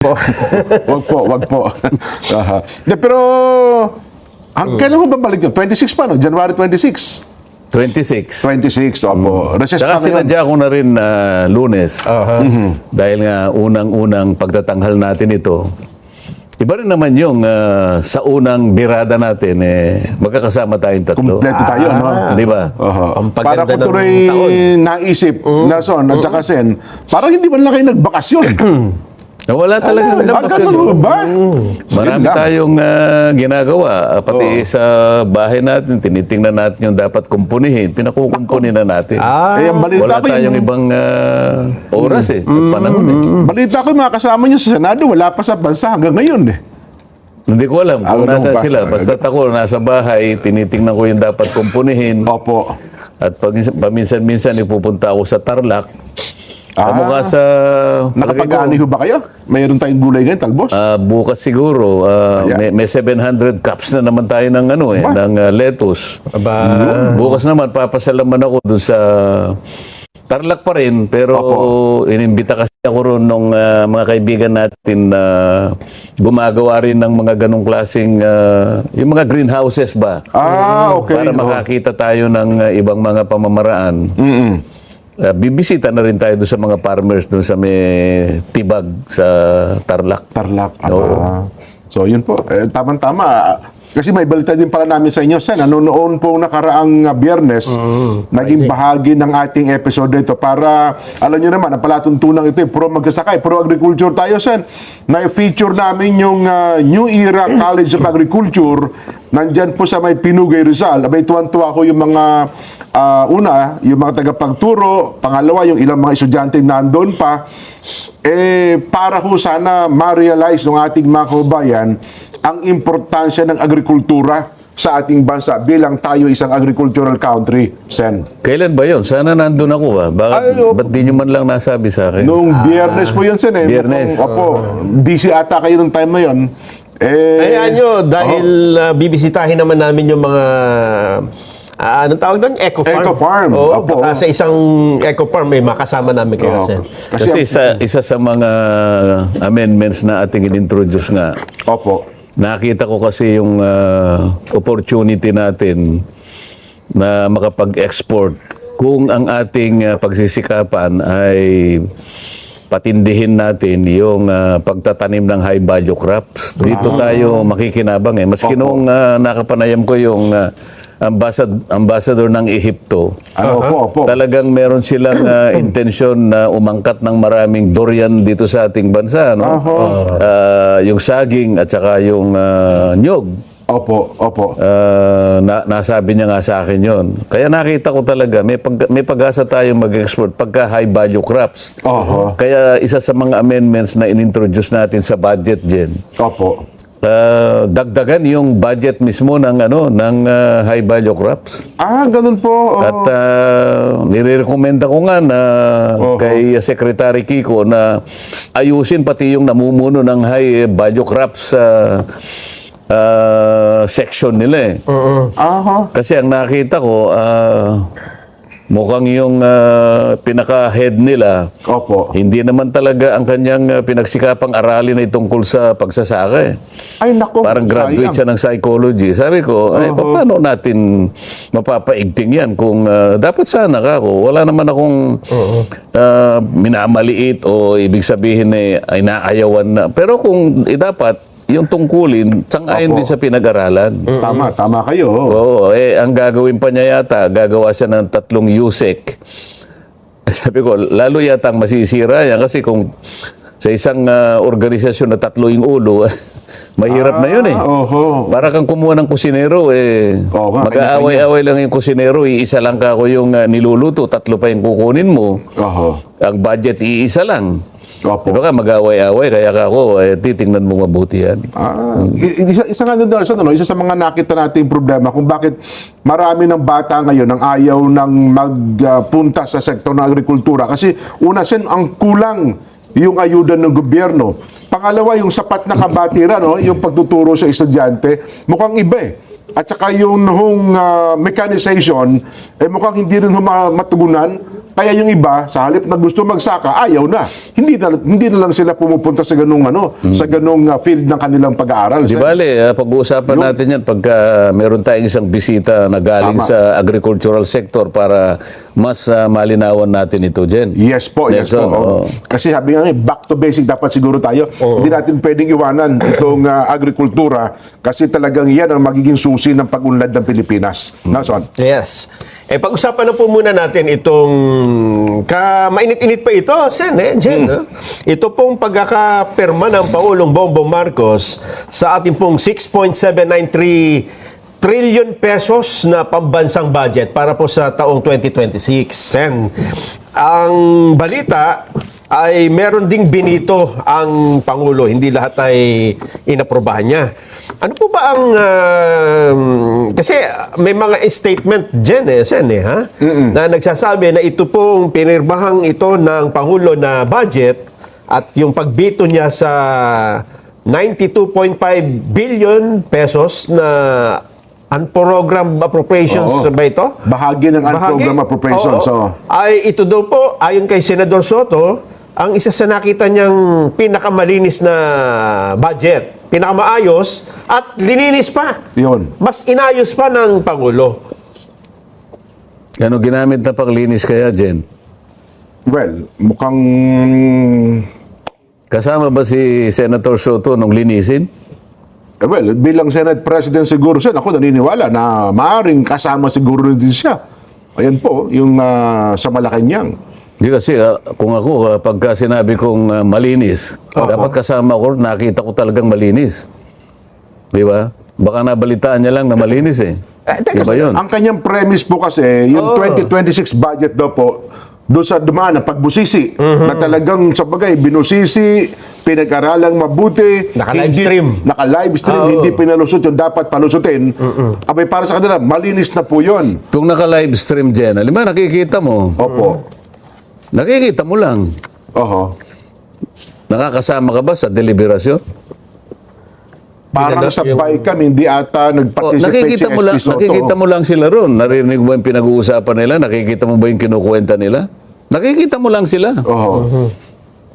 Wag po, wag po. Pero, kailan mo ba balik yun? 26 pa, no? January 26. 26. 26, opo. Recess Saka pa ngayon. sinadya ko na rin Lunes. Dahil nga unang-unang pagtatanghal natin ito. Iba rin naman yung sa unang birada natin, magkakasama tayong tatlo. Kompleto tayo, no? Di ba? Ang Para paganda ko ng tuloy taon. naisip, Nelson, at saka Sen, parang hindi man lang kayo nagbakasyon. Wala talaga. Ganun ba? Marami Yun lang. tayong ginagawa. Pati sa bahay natin, tinitingnan natin yung dapat kumpunihin. Pinakukumpuni na natin. Ang balita Wala ko tayong yung, ibang oras at panahon balita ko yung mga kasama niyo sa Senado, wala pa sa bansa hanggang ngayon eh. Hindi ko alam kung Ano nasa ba? sila. Basta ako, nasa bahay, tinitingnan ko yung dapat kumpunihin. Opo. At paminsan-minsan, ipupunta ako sa Tarlac. Kamukha sa... Nakapag-ani ho ba kayo? Mayroon tayong gulay ngayon, talbos? bukas siguro, may 700 cups na naman tayo ng, ng lettuce. Bukas naman, papasalaman ako dun sa Tarlac pa rin, pero inimbita kasi ako ron ng mga kaibigan natin na gumagawa rin ng mga ganong klaseng, yung mga greenhouses ba? Okay. Para makakita tayo ng ibang mga pamamaraan. Bibisita na rin tayo doon sa mga farmers doon sa may Tibag sa Tarlac. Tarlac. So, yun po. Tama-tama. Kasi may balita din pala namin sa inyo, Sen. Noon po nakaraang Biyernes, naging bahagi ng ating episode ito para, alam nyo naman, ang palatuntunan ito, puro magsasakay, puro agriculture tayo, Sen. Na-feature namin yung New Era College of Agriculture, nandyan po sa may Pinugay Rizal. Abay, tuwan-tuwa ko yung mga, una, yung mga tagapagturo, pangalawa, yung ilang mga estudyante nandun pa, para ho sana ma-realize ng ating mga kababayan ang importansya ng agrikultura sa ating bansa bilang tayo isang agricultural country, Sen. Kailan ba yun? Sana nandun ako. Ba't di nyo man lang nasabi sa akin? Noong Biyernes po yun, Sen. Biyernes. Opo, busy ata kayo nung time na yun. Hayaan nyo, dahil bibisitahin naman namin yung mga anong tawag doon? Eco Farm. Eco Farm. Oo, Opo. baka sa isang Eco Farm, may makasama namin kayo, Sen. Kasi isa sa mga amendments na ating in-introduce nga, Opo. nakita ko kasi yung opportunity natin na makapag-export kung ang ating pagsisikapan ay patindihin natin yung pagtatanim ng high value crops. Dito tayo makikinabang Maski nung nakapanayam ko yung ambassador ng Ehipto, Opo. talagang meron silang intensyon na umangkat ng maraming durian dito sa ating bansa. No? Yung saging at saka yung nyog. Opo. Nasabi niya nga sa akin yon. Kaya nakita ko talaga, may pag-asa tayong mag-export pagka high value crops. Kaya isa sa mga amendments na inintroduce natin sa budget din, Opo. dagdagan yung budget mismo ng high value crops. Ganun po. At nirekomenda ko nga na kay Secretary Kiko na ayusin pati yung namumuno ng high value crops section nila Kasi ang nakita ko, mukhang yung pinaka-head nila, hindi naman talaga ang kanyang pinagsikapang aralin ay tungkol sa pagsasaka Ay, nako. Parang graduate siya ng psychology. Sabi ko, paano natin mapapaigting yan kung dapat sana ako, wala naman akong minamaliit o ibig sabihin ay naayawan na. Pero kung dapat, yung tungkulin, sang-ayon din sa pinag-aralan. Tama kayo. Oo, ang gagawin pa niya yata, gagawa siya ng 3 USEC. Sabi ko, lalo yata ang masisira yan kasi kung sa isang organisasyon na 3 yung ulo, mahirap na yun Para kang kumuha ng kusinero, mag-aaway-aaway lang yung kusinero, iisa lang ka ako yung niluluto, 3 pa yung kukunin mo. Ang budget, iisa lang. Diba ka mag-away-away, kaya ako, titingnan mo mabuti yan. Isa nga doon, isa sa mga nakita nating problema kung bakit marami ng bata ngayon ang ayaw ng magpunta sa sektor ng agrikultura. Kasi una, Sen, ang kulang yung ayuda ng gobyerno. Pangalawa, yung sapat na kabatiran, yung pagtuturo sa estudyante, mukhang iba At saka yung mechanization, mukhang hindi rin matugunan. Kaya yung iba, sa halip na gusto magsaka, ayaw na. Hindi na lang sila pumupunta sa ganung sa ganung field ng kanilang pag-aaral. Di bale, pag-uusapan natin yan pagka meron tayong isang bisita na galing Tama. sa agricultural sector para mas malinawan natin ito, Jen. Yes po, yes po. Nelson, oo. Kasi sabi nga, back to basic dapat siguro tayo. Hindi natin pwedeng iwanan itong agrikultura kasi talagang yan ang magiging susi ng pag-unlad ng Pilipinas. Nelson? Yes. Pag-usapan na po muna natin itong mainit-init pa ito, Jen. Ito pong pagkakapirma ng Pangulong Bongbong Marcos sa ating pong 6.793 trillion pesos na pambansang budget para po sa taong 2026. And ang balita ay meron ding binito ang Pangulo. Hindi lahat ay inaprobahan niya. Ano po ba ang... kasi may mga statement dyan na nagsasabi na ito pong pinirbahang ito ng Pangulo na budget at yung pagbito niya sa 92.5 billion pesos na unprogrammed appropriations Oo. ba ito? Bahagi ng unprogrammed appropriations. Oo. So, Ay ito daw po, ayon kay Senador Soto, ang isa sa nakita niyang pinakamalinis na budget, pinakamaayos at lininis pa. yun. Mas inayos pa ng Pangulo. Ano ginamit na panglinis kaya, Jen? Well, mukhang... Kasama ba si Senator Soto nung linisin? Well, bilang Senate President siguro siya, ako naniniwala na maaaring kasama siguro din siya. Ayan po, yung sa Malacanang. Hindi kasi kung ako, pagka sinabi kong malinis, dapat kasama ko, nakita ko talagang malinis. Di ba? Baka nabalitaan niya lang na malinis eh. Di ba yun? Ang kanyang premise po kasi, yung 2026 budget daw po, doon sa dumaan na pagbusisi, na talagang sabagay, binusisi, pinag-aralang mabuti, Naka-livestream. Naka-livestream, hindi pinalusot yung dapat palusutin. Abay, para sa kanila, malinis na po yun. Kung naka-live stream, Jen, alam mo, nakikita mo. Opo. Nakikita mo lang. Oho. Nakakasama ka ba sa deliberasyon? Parang Yung- sa BICAM, hindi ata nag-participate si Nakikita mo lang sila ron. Narinig mo yung pinag-uusapan nila? Nakikita mo ba yung kinukwenta nila? Nakikita mo lang sila. Oho.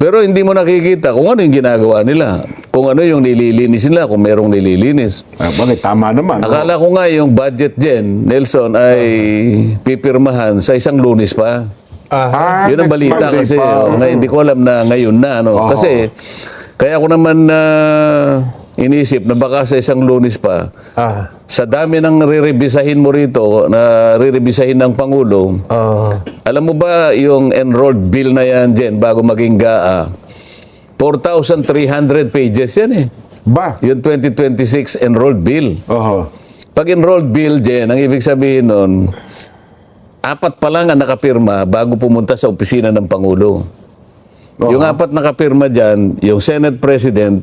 Pero hindi mo nakikita kung ano yung ginagawa nila. Kung ano yung nililinis nila, kung merong nililinis. Bakit? Tama naman. Akala ko nga yung budget Jen, Nelson, ay pipirmahan sa isang Lunes pa. Yun ang next balita Monday kasi. pa. Hindi ko alam na ngayon na. Oo. Kasi, kaya ko naman inisip na baka sa isang Lunes pa, sa dami ng rirebisahin mo rito, na rirebisahin ng Pangulo, alam mo ba yung enrolled bill na yan, Jen, bago maging GAA, 4,300 pages yan eh. Ba? Yung 2026 enrolled bill. Oho. Pag enrolled bill, Jen, ang ibig sabihin nun, 4 pa lang ang nakapirma bago pumunta sa opisina ng Pangulo. Oo. Yung 4 nakapirma dyan, yung Senate President,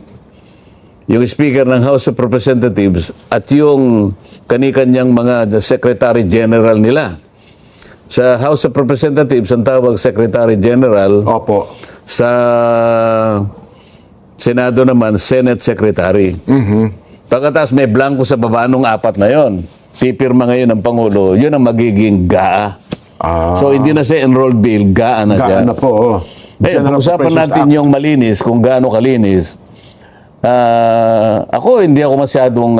yung Speaker ng House of Representatives, at yung kani-kanyang mga Secretary General nila. Sa House of Representatives, ang tawag Secretary General. Opo. Sa Senado naman, Senate Secretary. Pagkatapos may blanco sa baba nung 4 na yon. Pipirma ngayon ng Pangulo, yun ang magiging GAA. So hindi na siya enrolled bill, GAA na siya. Gaan na po. Ngayon, pag-usapan natin yung malinis, kung gaano kalinis. Ako, hindi ako masyadong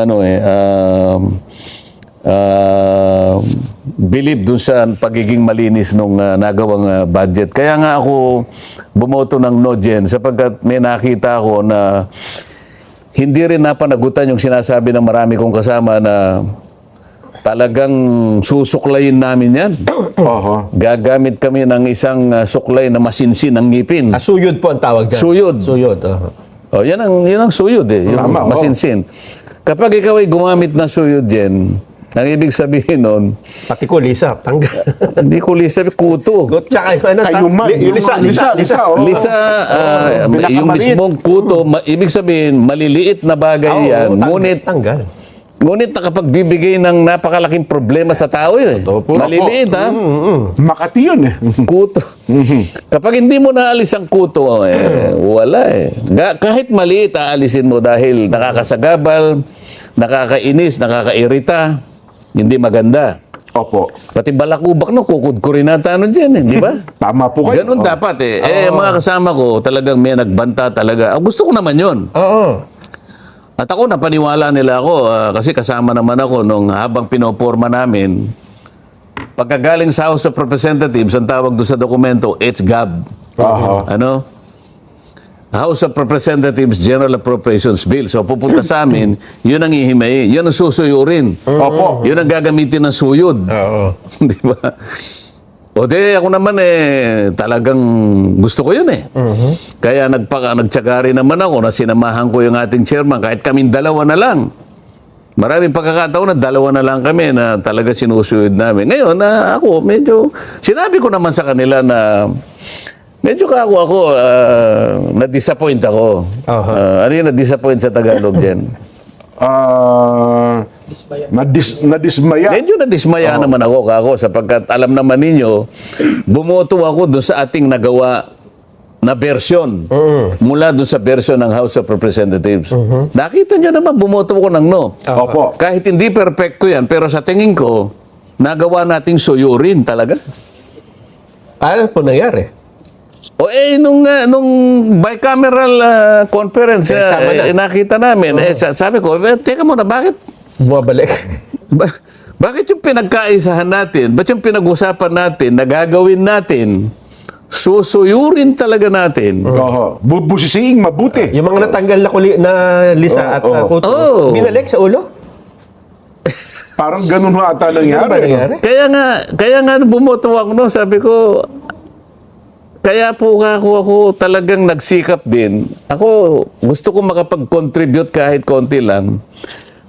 believe dun sa pagiging malinis nung nagawang budget. Kaya nga ako bumoto ng no, Jen, sapagkat may nakita ako na hindi rin napanagutan yung sinasabi ng marami kong kasama na talagang susuklayin namin yan. Oho. Gagamit kami ng isang suklay na masinsin ang ngipin. Suyod po ang tawag dyan. Suyod. Suyod. Oh, yan ang suyod eh, yung Tama, masinsin. Kapag ikaw ay gumamit na suyod yan, ang ibig sabihin nun, Pati ko, lisa, tanggal. hindi ko lisa, kuto. Tsaka Kayuman. yung lisa. oh. Lisa, yung pinakamaliit. mismong kuto, ibig sabihin, maliliit na bagay yan. Tanggal. Ngunit nakapagbibigay ng napakalaking problema sa tao eh. Opo. Maliliit ha. Makati yun eh. Kuto. Kapag hindi mo naalis ang kuto, wala eh. Kahit maliit, aalisin mo dahil nakakasagabal, nakakainis, nakakairita, hindi maganda. Opo. Pati balakubak no, kukudkurin nata ano dyan eh, di ba? Tama po kayo. Ganun Oh. dapat eh. Mga kasama ko, talagang may nagbanta talaga. Gusto ko naman yun. Oo. At ako, napaniwala nila ako kasi kasama naman ako nung habang pinoporma namin. Pagkagaling sa House of Representatives, ang tawag doon sa dokumento, it's GAB. Aha. Ano? House of Representatives General Appropriations Bill. So pupunta sa amin, yun ang ihimay. Yun ang susuyurin. Opo. Yun ang gagamitin ng suyod. Oo. Di ba? O di, ako naman talagang gusto ko yun eh. Kaya nagtsaga rin naman ako na sinamahan ko yung ating chairman, kahit kaming dalawa na lang. Maraming pagkakataon na dalawa na lang kami na talaga sinusuyod namin. Ngayon, ako medyo, sinabi ko naman sa kanila na medyo ako na-disappoint ako. Ano yung na-disappoint sa Tagalog dyan? Nadismaya. Medyo nadismaya naman ako sapagkat alam naman ninyo, bumoto ako doon sa ating nagawa na version mula doon sa version ng House of Representatives. Nakita nyo naman, bumoto ako ng no. Opo. Kahit hindi perfecto yan, pero sa tingin ko, nagawa nating suyurin talaga. Ano po nangyari? O nung bicameral conference, nakita namin, sabi ko, teka muna, bakit Bumabalik. bakit yung pinagkaisahan natin, ba't yung pinag-usapan natin, nagagawin natin, susuyurin talaga natin? Oho. Bubusisiing mabuti. Yung mga natanggal na lisa at kuto, Oo. binalik sa ulo? Parang ganun ho ata Ano ba nangyari. nangyari? Kaya nga bumuto ako no, sabi ko, kaya po ako talagang nagsikap din. Ako, gusto ko makapag-contribute kahit konti lang.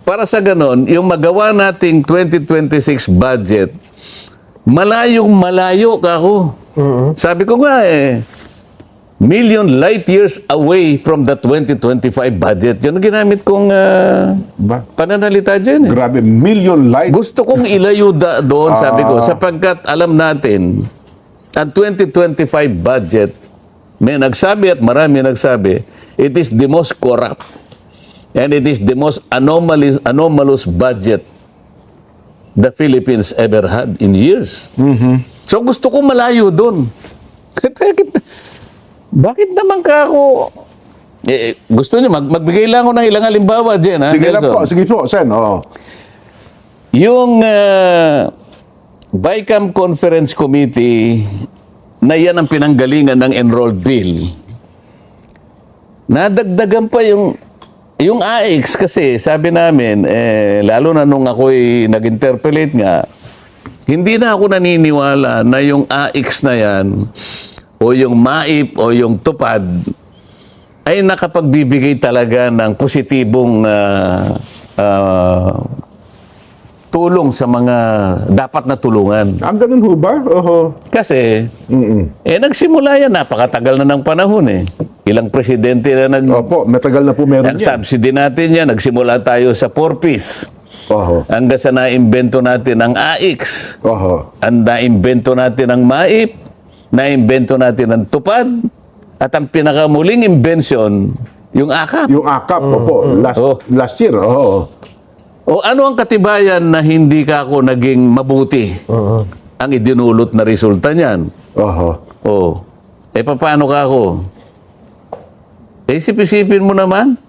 Para sa ganon, yung magawa nating 2026 budget, malayo ka ako. Sabi ko nga million light years away from the 2025 budget. Yun ang ginamit kong Ba? pananalita dyan eh. Grabe, million light. Gusto kong ilayo doon, sabi ko, sapagkat alam natin, ang 2025 budget, may nagsabi at marami nagsabi, it is the most corrupt and it is the most anomalous budget the Philippines ever had in years. So gusto ko malayo doon. Bakit naman ka ako... gusto niyo, magbigay lang ako ng ilang halimbawa dyan. Ha, Sige lang Nelson? po, sige po, Sen. Oo. Yung BICAM Conference Committee na yan ang pinanggalingan ng enrolled bill, nadagdagan pa yung AX kasi sabi namin, lalo na nung ako'y nag-interpolate nga, hindi na ako naniniwala na yung AX na yan o yung MAIP o yung tupad ay nakapagbibigay talaga ng positibong tulong sa mga dapat na tulungan. Ang ganun ho ba? Oho. Kasi, nagsimula yan, napakatagal na ng panahon eh. Ilang presidente na Opo, matagal na po meron yan. nag-subsidy natin yan. Nagsimula tayo sa 4-piece. Oho. Hanggang sa naimbento natin ang AX. Oho. Ang naimbento natin ang MAIP. Naimbento natin ang tupad. At ang pinakamuling invention, yung AKAP. Yung AKAP, opo, last year. Oho. O ano ang katibayan na hindi ka ako naging mabuti? Ang idinulot na resulta niyan. Oho. O, paano ka ako? Isip-isipin mo naman.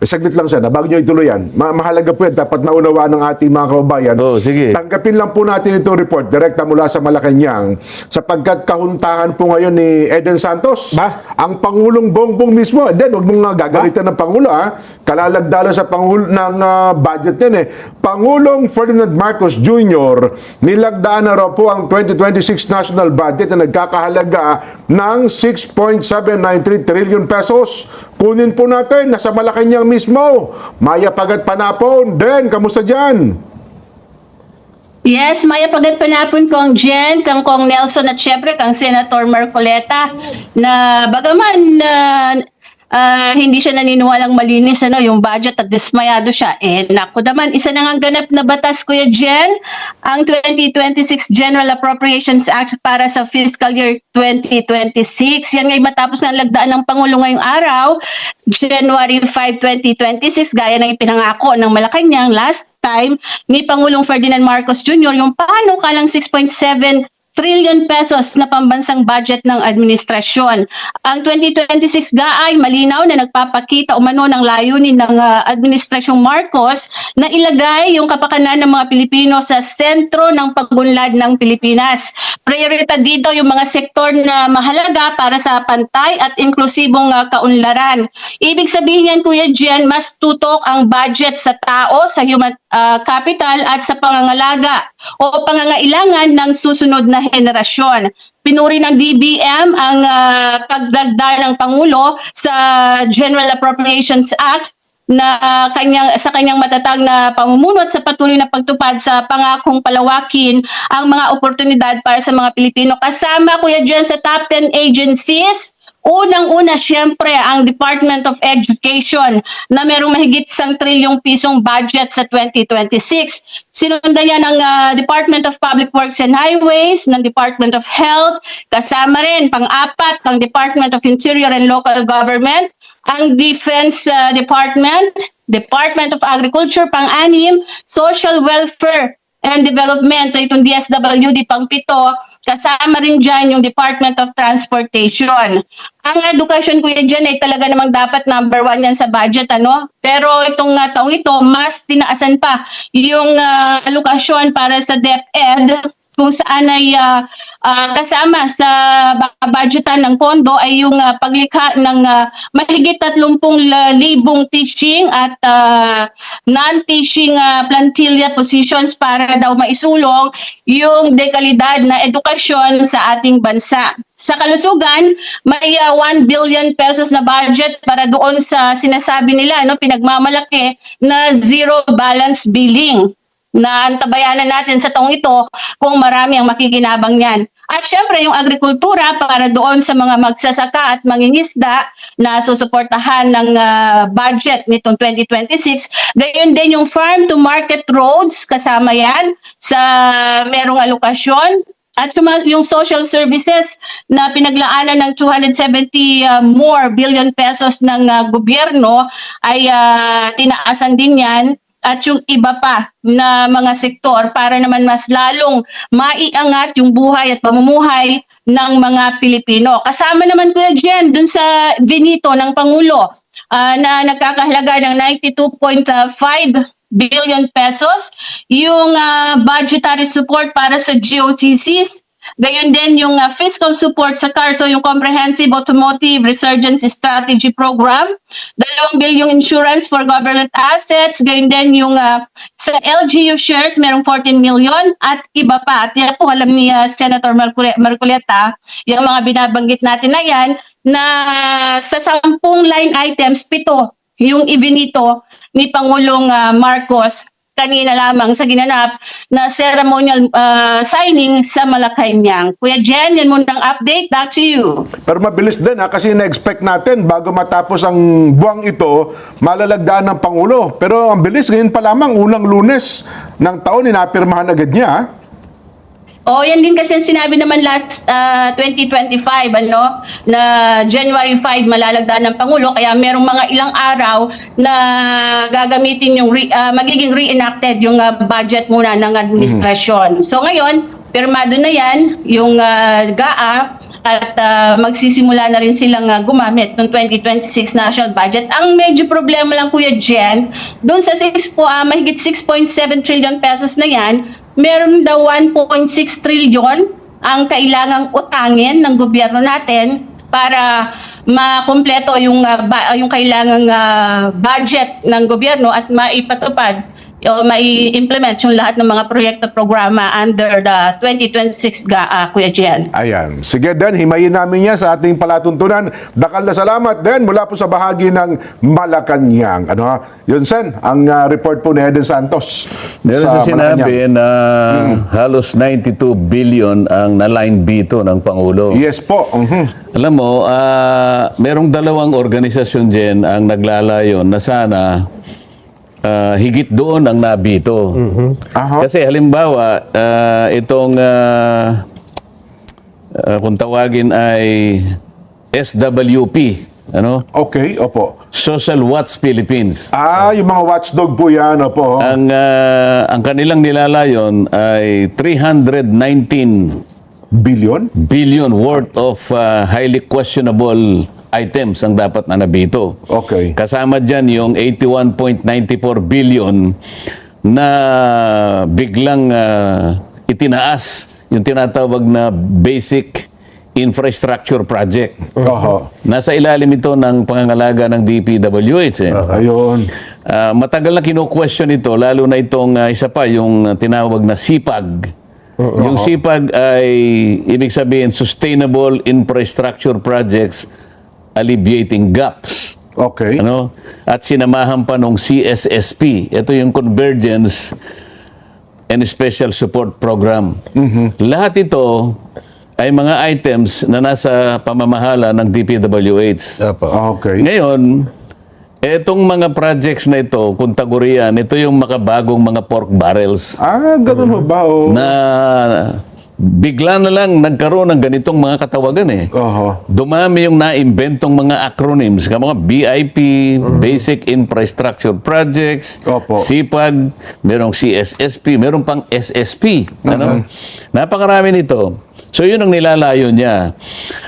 Saglit lang sana, bago nyo ituloy yan. Mahalaga po yan, dapat naunawaan ng ating mga kababayan. Oh, sige. Tanggapin lang po natin itong report, direkta mula sa Malacanang, sapagkat kahuntahan po ngayon ni Eden Santos, ang Pangulong Bongbong mismo. Then, huwag mong gagalitan ng Pangulo, ha? Kalalagdala sa Pangulo ng budget yan, eh. Pangulong Ferdinand Marcos Jr., nilagdaan na raw po ang 2026 national budget na nagkakahalaga ng 6.793 trillion pesos. Kunin po natin, nasa Malacanang mismo. Maya Pagat Panapon. Den, kamusta dyan? Yes, Maya Pagat Panapon kong Jen, kang Nelson at syempre kang Senator Marcoleta na bagaman hindi siya naniniwalang malinis yung budget at dismayado siya. Naku naman, isa na ngang ganap na batas, Kuya Jen, ang 2026 General Appropriations Act para sa fiscal year 2026. Yan ngay matapos nga lagdaan ng Pangulo ngayong araw, January 5, 2026, gaya ng ipinangako ng Malacanang last time ni Pangulong Ferdinand Marcos Jr. yung panukalang 6.7 trillion pesos na pambansang budget ng administrasyon. Ang 2026 ay malinaw na nagpapakita umano ng layunin ng administrasyong Marcos na ilagay yung kapakanan ng mga Pilipino sa sentro ng pagunlad ng Pilipinas. Prioridad dito yung mga sektor na mahalaga para sa pantay at inklusibong kaunlaran. Ibig sabihin yan, Kuya Jen, mas tutok ang budget sa tao, sa human capital at sa pangangalaga o pangangailangan ng susunod na henerasyon. Pinuri ng DBM ang pagdagdag ng Pangulo sa General Appropriations Act na sa kanyang matatag na pamumuno at sa patuloy na pagtupad sa pangakong palawakin ang mga oportunidad para sa mga Pilipino. Kasama, Kuya Jen, sa top 10 agencies, unang-una, siyempre, ang Department of Education na merong mahigit 1 trilyong pisong budget sa 2026. Sinundan yan ng Department of Public Works and Highways, ng Department of Health, kasama rin, pang-apat, ng Department of Interior and Local Government, ang Defense Department, Department of Agriculture, pang-anim, Social Welfare and Development, itong DSWD pang-pito, kasama rin dyan yung Department of Transportation. Ang edukasyon, Kuya Jen, ay talaga namang dapat number 1 yan sa budget, Pero itong taong ito, mas tinaasan pa yung alokasyon para sa DepEd, kung saan ay kasama sa budgetan ng pondo ay yung paglikha ng mahigit 30,000 teaching at non-teaching plantilla positions para daw maisulong yung dekalidad na edukasyon sa ating bansa. Sa kalusugan, may 1 billion pesos na budget para doon sa sinasabi nila, pinagmamalaki na zero balance billing, na antabayanan natin sa taong ito kung marami ang makikinabang niyan. At syempre yung agrikultura para doon sa mga magsasaka at mangingisda na susuportahan ng budget nitong 2026. Gayon din yung farm to market roads, kasama yan sa merong alokasyon. At yung social services na pinaglaanan ng 270 more billion pesos ng gobyerno ay tinaasan din yan. At yung iba pa na mga sektor para naman mas lalong maiangat yung buhay at pamumuhay ng mga Pilipino. Kasama naman, Kuya Jen, dun sa vinito ng Pangulo na nagkakahalaga ng 92.5 billion pesos, yung budgetary support para sa GOCCs, gayon din yung fiscal support sa CARSO, yung Comprehensive Automotive Resurgence Strategy Program, 2 bilyong insurance for government assets, gayon din yung sa LGU shares, merong 14 million at iba pa. At yan po alam ni Senator Marcoleta, yung mga binabanggit natin na yan, na sa 10 line items, 7 yung ibinito ni Pangulong Marcos kanina lamang sa ginanap na ceremonial signing sa Malacanang. Kuya Jen, yan muna ang update. Back to you. Pero mabilis din kasi na-expect natin bago matapos ang buwang ito, malalagdaan ng Pangulo. Pero ang bilis, ngayon pa lamang, unang Lunes ng taon, inapirmahan agad niya. Yan din kasi sinabi naman last 2025, na January 5 malalagdaan ng Pangulo, kaya merong mga ilang araw na gagamitin yung magiging reenacted yung budget muna ng administrasyon. So ngayon, pirmado na yan, yung GAA, at magsisimula na rin silang gumamit ng 2026 national budget. Ang medyo problema lang, Kuya Jen, doon sa mahigit 6.7 trillion pesos na yan, meron daw 1.6 trillion ang kailangang utangin ng gobyerno natin para makumpleto yung kailangang budget ng gobyerno at maipatupad mai-implement yung lahat ng mga proyekto programa under the 2026 GAA, Kuya Jen. Ayan. Sige, Den, himayin namin yan sa ating palatuntunan. Dakal na salamat, Den, mula po sa bahagi ng Malacanang. Ano, yun, Sen, ang report po ni Eden Santos. Meron sa Malacanang. sinabi na halos 92 billion ang na-line veto ng Pangulo. Yes po. Mhm. Alam mo, merong dalawang organisasyon dyan ang naglalayon na sana higit doon ang nabito. Aha. Kasi halimbawa, itong kung tawagin ay SWP, ano? Okay, opo. Social Watch Philippines. Yung mga watchdog po yan, opo. Ang kanilang nilalayon ay 319 Billion? billion worth of highly questionable items ang dapat na nabito. Okay. Kasama dyan yung 81.94 billion na biglang itinaas yung tinatawag na basic infrastructure project. Oho. Nasa ilalim ito ng pangangalaga ng DPWH. Ayun. Matagal na kino-question ito, lalo na itong isa pa, yung tinawag na SIPAG. Yung SIPAG ay ibig sabihin Sustainable Infrastructure Projects Alleviating Gaps. Okay. Ano? At sinamahan pa nung CSSP. Ito yung Convergence and Special Support Program. Lahat ito ay mga items na nasa pamamahala ng DPWH. Okay. Ngayon, etong mga projects na ito, kung tagurian, ito yung makabagong mga pork barrels Ganun mo ba? Oh. na bigla na lang nagkaroon ng ganitong mga katawagan eh. Oho. Dumami yung naimbentong mga acronyms, mga BIP, Basic Infrastructure Projects, Opo. SIPAG, merong CSSP, merong pang SSP. Ano? Napakarami nito. So yun ang nilalayo niya.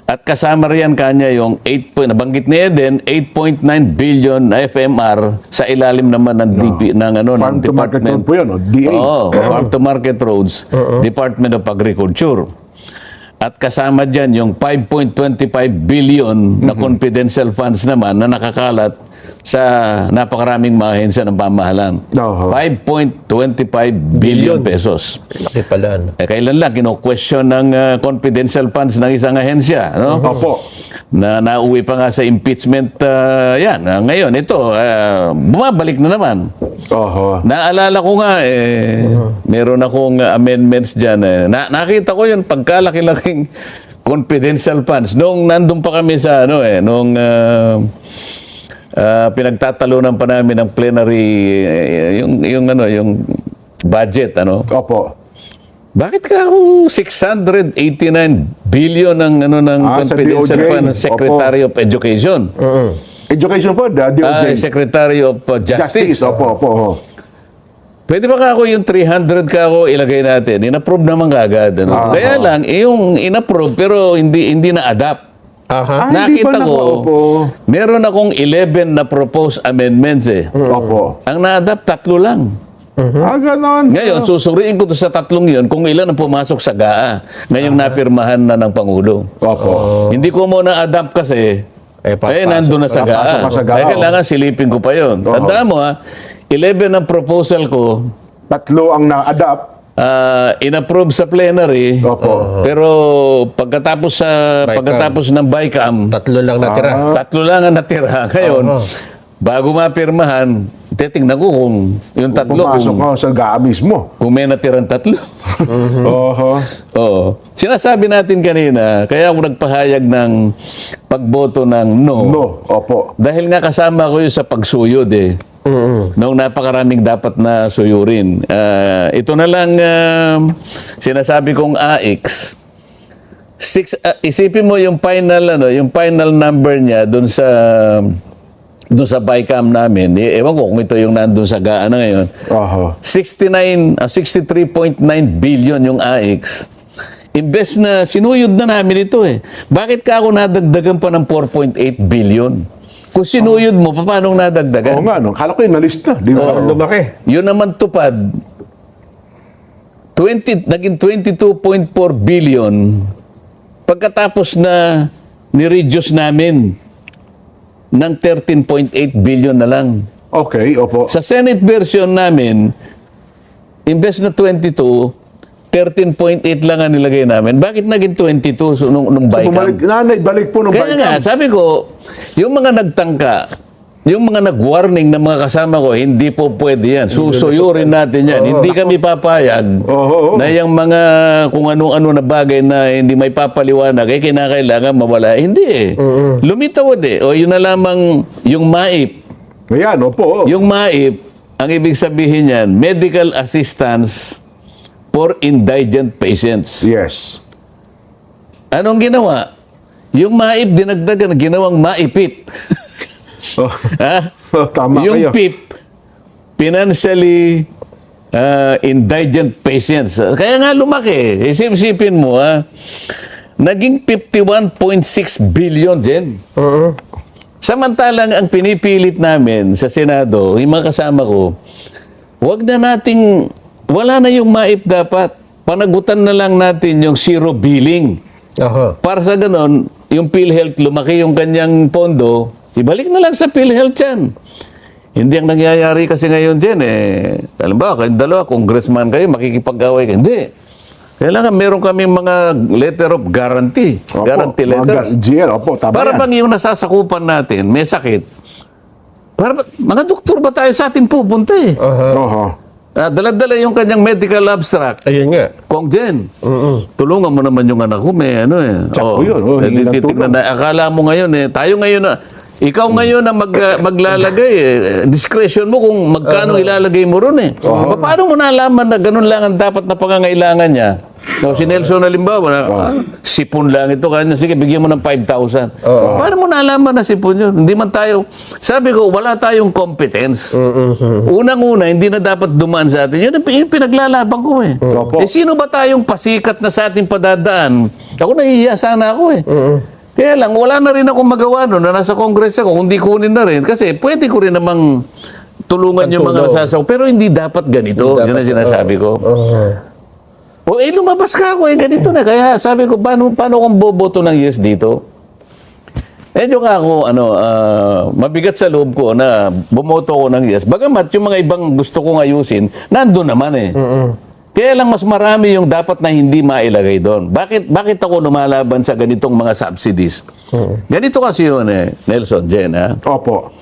At kasama riyan kanya yung nabanggit ni Eden, 8.9 billion na FMR sa ilalim naman ng DP ng Farm ng to Market Road Department. po yun, DA. Oo, Farm to Market Roads, Department of Agriculture. At kasama dyan yung 5.25 billion na confidential funds naman na nakakalat sa napakaraming mga ahensya ng pamahalaan. Oho. 5.25 billion pesos. Laki pala. No? Kailan lang kino-question ng confidential funds ng isang ahensya, no? Opo. Na nauwi pa nga sa impeachment yan. Ngayon ito bumabalik na naman. Oho. Naalala ko nga meron akong amendments diyan nakita ko yung pagkalaki-laking confidential funds nung nandun pa kami sa nung pinagtatalunan pa namin ng plenary yung budget Opo. Bakit ka ako 689 billion ng Sa confidential DOJ? fund ng Secretary of Education? Education po, DOJ. Secretary of Justice. Opo, opo. Pwede ba ka ako yung 300 ka ako ilagay natin? In-approve naman kagad. Kaya lang, yung in-approve pero hindi na-adapt. Aha. Hindi pa Nakita ko, opo. meron akong 11 na proposed amendments Opo. Ang na-adapt, 3 lang. Ganon. Ngayon, susuriin ko to sa 3 yun kung ilan ang pumasok sa GAA. Ngayong napirmahan na ng Pangulo. Opo. Hindi ko muna adapt kasi papasok. nandun na sa Papasok GAA. pa sa GAA, Kaya kailangan silipin ko pa yun. Tandaan mo 11 ang proposal ko, 3 ang na-adapt. in-approve sa plenary. Opo. Pero pagkatapos ng BICAM, 3 lang natira. 3 lang ang natira. Ngayon, bago mapirmahan, titingnan ko kung yung 3 Pumasok ko sa GAA mismo. kung may natirang 3. Oho. Oo. Sinasabi natin kanina, kaya ako nagpahayag ng pagboto ng no. No. Opo. Dahil nga kasama ko yun sa pagsuyod Noong napakaraming dapat na suyurin. Ito na lang sinasabi kong AX. Isipin mo yung final number niya doon sa BICAM namin. Ewan ko kung ito yung nandun sa GAA na ngayon. Oho. 63.9 billion yung AX. Imbes na sinuyod na namin ito Bakit ka ako nadagdagan pa ng 4.8 billion? Kung sinuyod mo, paano nadagdagan? Oo nga, no. Kala ko yung na-list na. Di ba? Lumaki. Yun naman tupad, naging 22.4 billion pagkatapos na ni-reduce namin ng 13.8 billion na lang. Okay, opo. Sa Senate version namin, imbes na 22, 13.8 lang ang nilagay namin. Bakit naging 22 nung Bumalik, BICAM? balik po nung Kaya nga, BICAM. sabi ko, yung mga nagtangka, yung mga nag-warning ng mga kasama ko, hindi po pwede yan. Susuyurin natin yan. Hindi kami papayag Oo. na yung mga kung ano-ano na bagay na hindi may papaliwanag, kinakailangan mawala. Hindi eh. Lumitawad eh. O yun na lamang yung MAIP. Ayan, opo. Yung MAIP, ang ibig sabihin yan, Medical Assistance for Indigent Patients. Yes. Anong ginawa? Yung MAIP, dinagdagan, ginawang MAIPIP. Oh, Ha? tama Yung kayo. PIP, Financially Indigent Patients. Kaya nga lumaki. Isip-isipin mo, ha? Naging 51.6 billion din. Samantalang ang pinipilit namin sa Senado, yung mga kasama ko, wag na nating, wala na yung MAIP dapat. Panagutan na lang natin yung zero billing. Aha. Para sa ganon, yung PhilHealth, lumaki yung kanyang pondo, ibalik na lang sa PhilHealth yan. Hindi ang nangyayari kasi ngayon dyan eh. Alam ba, kayong dalawa, congressman kayo, makikipag-away kayo. Hindi. Kailangan meron kami mga letter of guarantee. Opo, Guarantee mga letters. GL, opo, tama Para yan. bang yung nasasakupan natin, may sakit. Mga doktor ba tayo sa atin pupunta eh? Oho. Dala-dala yung kanyang medical abstract. Ayun nga. Kung Jen, tulungan mo naman yung anak ko, may ano eh. Tsaka yun, hingi ng titignan tulong. na, akala mo ngayon eh, tayo ngayon na, ikaw ngayon na maglalagay eh. Discretion mo kung magkano ilalagay mo ron eh. Paano mo nalaman na ganun lang ang dapat na pangangailangan niya? So, si Nelson halimbawa, sipon lang ito, kanya, sige, bigyan mo ng 5,000. Paano mo nalaman na sipon yun? Hindi man tayo, sabi ko, wala tayong competence. Unang-una, hindi na dapat dumaan sa atin. Yun ang pinaglalaban ko eh. Opo. Eh, sino ba tayong pasikat na sa ating padadaan? Ako nahihiya sana ako eh. Kaya lang, wala na rin akong magawa no, na nasa Congress ako, hindi kunin na rin. Kasi pwede ko rin namang tulungan yung mga nasasaw. Pero hindi dapat ganito. Yun ang sinasabi ko. O lumabas ka ako ganito na. Kaya sabi ko, paano kung boboto ng yes dito? Medyo nga ako, mabigat sa loob ko na bumoto ko ng yes. Bagamat yung mga ibang gusto kong ayusin, nandun naman eh. Kaya lang mas marami yung dapat na hindi mailagay doon. Bakit ako lumalaban sa ganitong mga subsidies? Ganito kasi yun eh, Nelson, Jen, ha? Opo.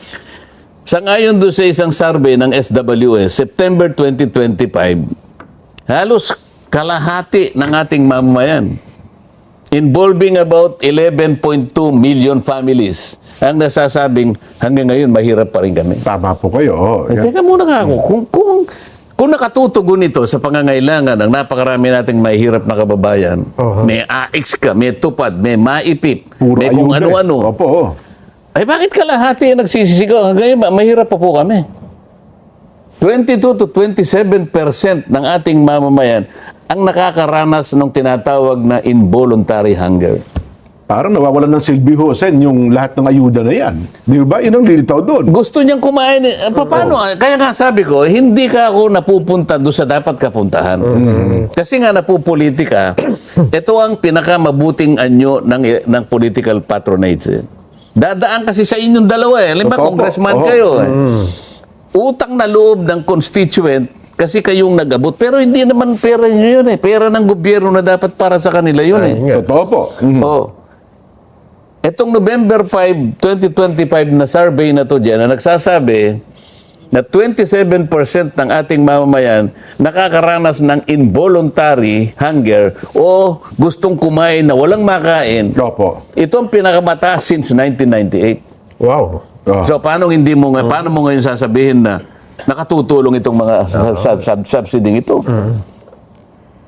Sangayon doon sa isang survey ng SWS, September 2025, halos kalahati ng ating mamamayan, involving about 11.2 million families, ang nasasabing hanggang ngayon mahirap pa rin kami. Tama po kayo. Oh, yan. Teka muna nga ako, kung nakatutugon ito sa pangangailangan ng napakarami nating mahihirap na kababayan, may AX ka, may tupad, may maipip, Puro may kung ayuda. ano-ano, Opo. ay bakit kalahati ang nagsisisigaw? Hanggang ngayon, mahirap pa po kami. 22 to 27% ng ating mamamayan ang nakakaranas ng tinatawag na involuntary hunger. Parang nawawalan ng silbi ho, Sen, yung lahat ng ayuda na yan. Di ba? Yun ang lilitaw doon. Gusto niyang kumain. Paano? Kaya nga sabi ko, hindi ka ako napupunta doon sa dapat kapuntahan. Kasi nga napupolitika, ito ang pinakamabuting anyo ng political patronage. Dadaan kasi sa inyong dalawa eh. Alam ba, Opo. congressman Oho. kayo eh. Utang na loob ng constituent kasi kayong nag-abot. Pero hindi naman pera nyo yun eh. Pera ng gobyerno na dapat para sa kanila yun eh. Totoo po. Oh. Etong November 5, 2025 na survey na to dyan, na nagsasabi na 27% ng ating mamamayan nakakaranas ng involuntary hunger o gustong kumain na walang makain. Opo. Ito ang pinakamataas since 1998. Wow. So paano paano mo ngayon sasabihin na nakatutulong itong mga subsidy ito?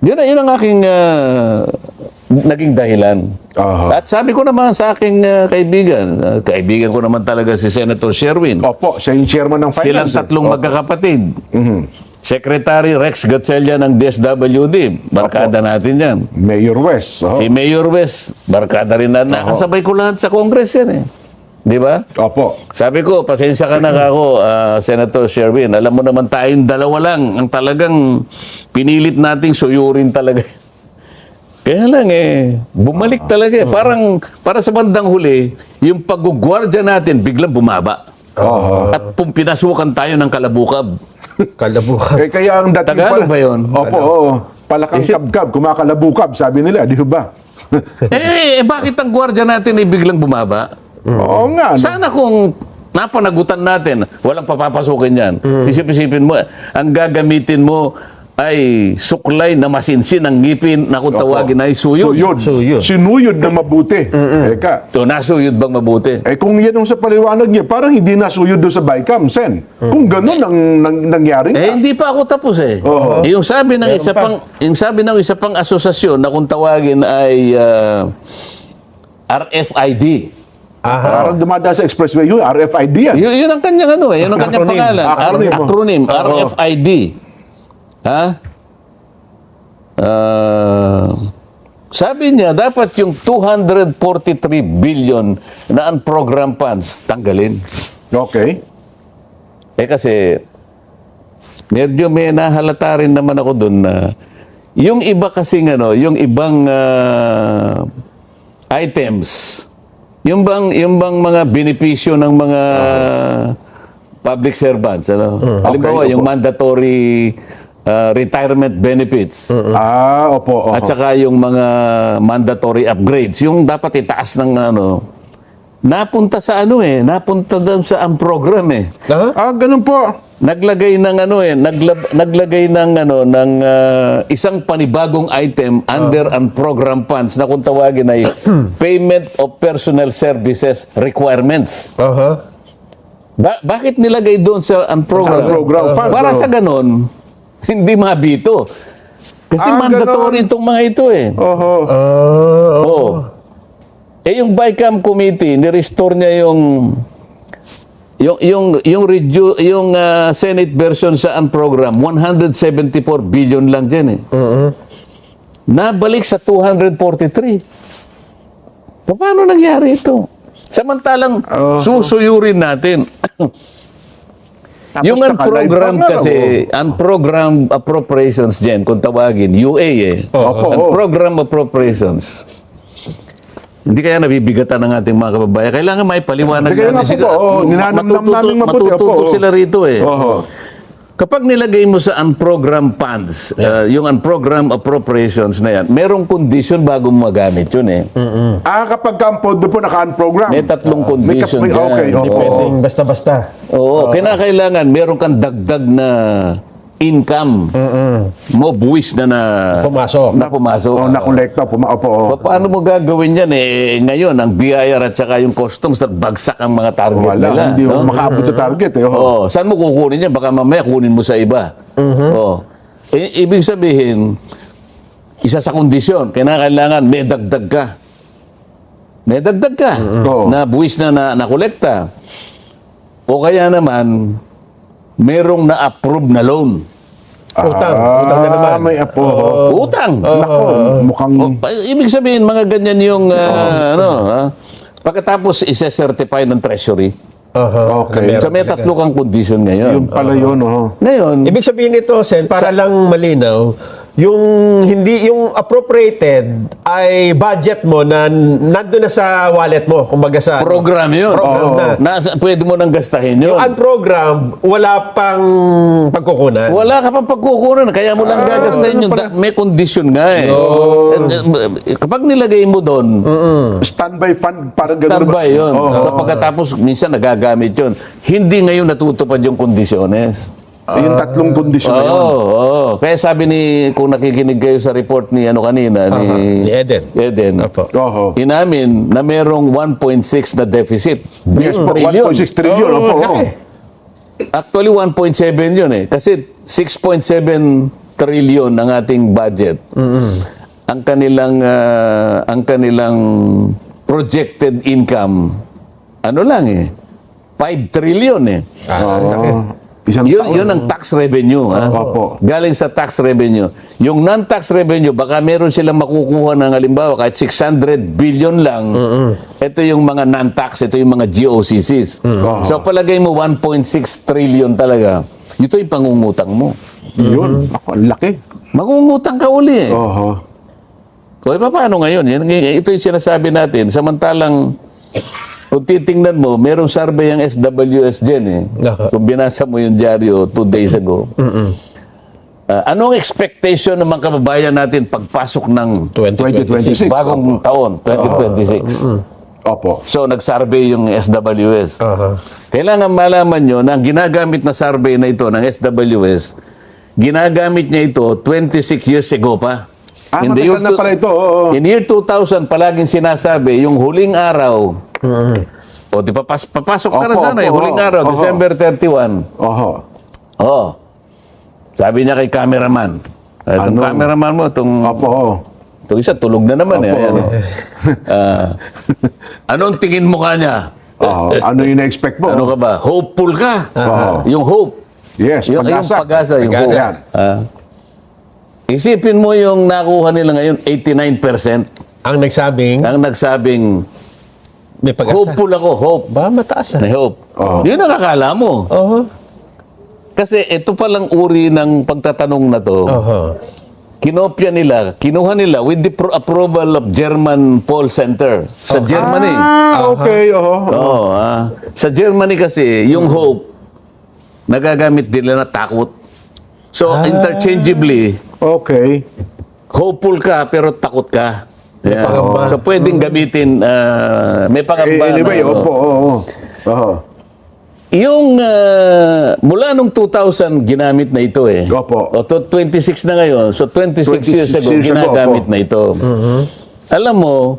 Yun ang aking naging dahilan. Aha. At sabi ko naman sa aking kaibigan ko naman talaga si Senator Sherwin. Opo, siya yung chairman ng Silang finance. tatlong Opo. magkakapatid. Secretary Rex Gatchalian ng DSWD, barkada natin yan. Mayor West. Oh. Si Mayor West, barkada rin na nakasabay ko lahat sa Congress yan eh. Di ba? Opo. Sabi ko, pasensya ka na ako, Senator Sherwin. Alam mo naman tayong dalawa lang ang talagang pinilit nating suyurin talaga. Kaya lang bumalik talaga eh. Para sa bandang huli, yung paggugwardya natin biglang bumaba. At pinasukan tayo ng kalabukab. Kalabukan. Kaya ang dating Tagalog ba yun? Opo, oo. Palakang kabkab, kumakalabukab, sabi nila, di ba? Bakit ang gwardiya natin ay biglang bumaba? Oo nga. No? Sana kung napanagutan natin, walang papapasukin yan. Isip-isipin mo, ang gagamitin mo ay suklay na masinsin ang ngipin na kung tawagin ay suyod. Suyod. Sinuyod na mabuti. Eka. So, nasuyod bang mabuti? Kung yan ang sa paliwanag niya, parang hindi nasuyod doon sa BICAM, Sen. Kung ganun ang nangyari nga. Hindi pa ako tapos eh. Yung sabi ng isa pang asosasyon na kung tawagin ay RFID. Parang dumadaan sa expressway yun, RFID yan. Yun ang kanyang yun ang kanyang Acronym. pangalan. Acronym. Acronym, RFID. Ha? Sabi niya, dapat yung 243 billion na unprogrammed funds, tanggalin. Okay. Kasi, medyo may nahalata rin naman ako doon na yung iba kasing yung ibang items, yung bang mga benepisyo ng mga public servants, halimbawa, Okay, yung mandatory retirement benefits, Opo. at saka yung mga mandatory upgrades, yung dapat itaas ng napunta sa napunta doon sa program Ganun po. Naglagay ng naglagay ng isang panibagong item under unprogrammed funds na kung tawagin ay payment of personal services requirements. Bakit nilagay doon sa unprogrammed? Sa unprogrammed funds, Para sa ganon, hindi mabito. Kasi mandatory itong mga ito yung BICAM committee, ni-restore niya yung Senate version sa program 174 billion lang dyan Nabalik sa 243. Paano nangyari ito? Samantalang susuyurin natin. Yung unprogrammed kasi, unprogrammed appropriations dyan, kung tawagin, UA unprogrammed appropriations. Hindi kaya nabibigatan ng ating mga kababayan. Kailangan may paliwanag natin. Matututo sila rito Kapag nilagay mo sa unprogrammed funds, yung unprogrammed appropriations na yan, merong condition bago mo magamit yun Kapag ang pondo po naka-unprogram. May tatlong condition dyan. Okay. Hindi pwedeng basta-basta. Kinakailangan meron kang dagdag na income mo, buwis na Pumasok. Nakolekta. Paano mo gagawin yan ngayon ang BIR at saka yung customs at bagsak ang mga target nila. Hindi mo makaabot sa target Saan mo kukunin yan? Baka mamaya kunin mo sa iba. Ibig sabihin, isa sa kondisyon, kailangan may dagdag ka. May dagdag ka na buwis na nakolekta. O kaya naman, merong na-approve na loan. Utang na naman. May apo. Utang. Nako, mukhang... Ibig sabihin, mga ganyan yung, pagkatapos isa-certify ng treasury. Okay. So may tatlo kang condition ngayon. Yun pala yun, Ngayon, Ibig sabihin nito, Sen, para lang malinaw, yung appropriated ay budget mo na nandun na sa wallet mo, kumbaga sa program yun. Program na. Pwede mo nang gastahin yun. Yung unprogram, wala pang pagkukunan. Wala ka pang pagkukunan, kaya mo lang gagastahin yun. May condition nga Kapag nilagay mo doon, standby fund, parang gano'n. standby yun. So pagkatapos, minsan nagagamit yun. Hindi ngayon natutupad yung kondisyones. Yung tatlong kondisyon na yun. Kaya sabi kung nakikinig kayo sa report ni kanina, ni Eden, inamin na merong 1.6 na deficit. Yes po, 1.6 trillion. Actually, 1.7 yun Kasi 6.7 trillion ang ating budget. Ang kanilang projected income, 5 trillion Yun ang tax revenue. Galing sa tax revenue. Yung non-tax revenue, baka meron silang makukuha ng halimbawa kahit 600 billion lang. Ito yung mga non-tax, ito yung mga GOCCs. So palagay mo 1.6 trillion talaga. Ito yung pangungutang mo. Yun, ang laki. Mangungutang ka uli So paano ngayon? Ito yung sinasabi natin. Samantalang Kung titingnan mo, merong survey ang SWS dyan eh. Kung binasa mo yung dyaryo 2 days ago. Anong expectation ng mga kababayan natin pagpasok ng 2026. bagong taon, 2026? Opo. So, nag-survey yung SWS. Kailangan malaman nyo na ang ginagamit na survey na ito ng SWS, ginagamit niya ito 26 years ago pa. Matagal na pala ito. Oo. In year 2000, palaging sinasabi, yung huling araw, o di papasok ka na Opo, sana, yung opo, huling araw, oho. December 31. Oho. Oh. Sabi niya kay cameraman. Itong Ano? cameraman mo, itong isa, tulog na naman. Opo. Ayan, anong tingin mo kanya? Ano yung na-expect mo? Ano ka ba? Hopeful ka. Yung hope. Yes, Yung pag-asa. Yung hope. Yan. Isipin mo yung nakuha nila ngayon, 89%. Ang nagsabing, Ang nagsabing, may pag-asa. hopeful ako, hope. Ba, mataas May hope. Yun ang akala mo. Kasi ito palang uri ng pagtatanong na to, kinopya nila, kinuha nila with the approval of German Poll Center sa Germany. Okay. Sa Germany kasi, yung hope, nagagamit nila na takot. So, interchangeably, Okay. hopeful ka pero takot ka. Yeah. pangamba. So, pwedeng gamitin, may pangamba Anyway, na, opo. Oo. Yung mula nung 2000 ginamit na ito eh. Opo. O 26 na ngayon. So 26 years ago 26 years ago, ginagamit opo. na ito. Alam mo,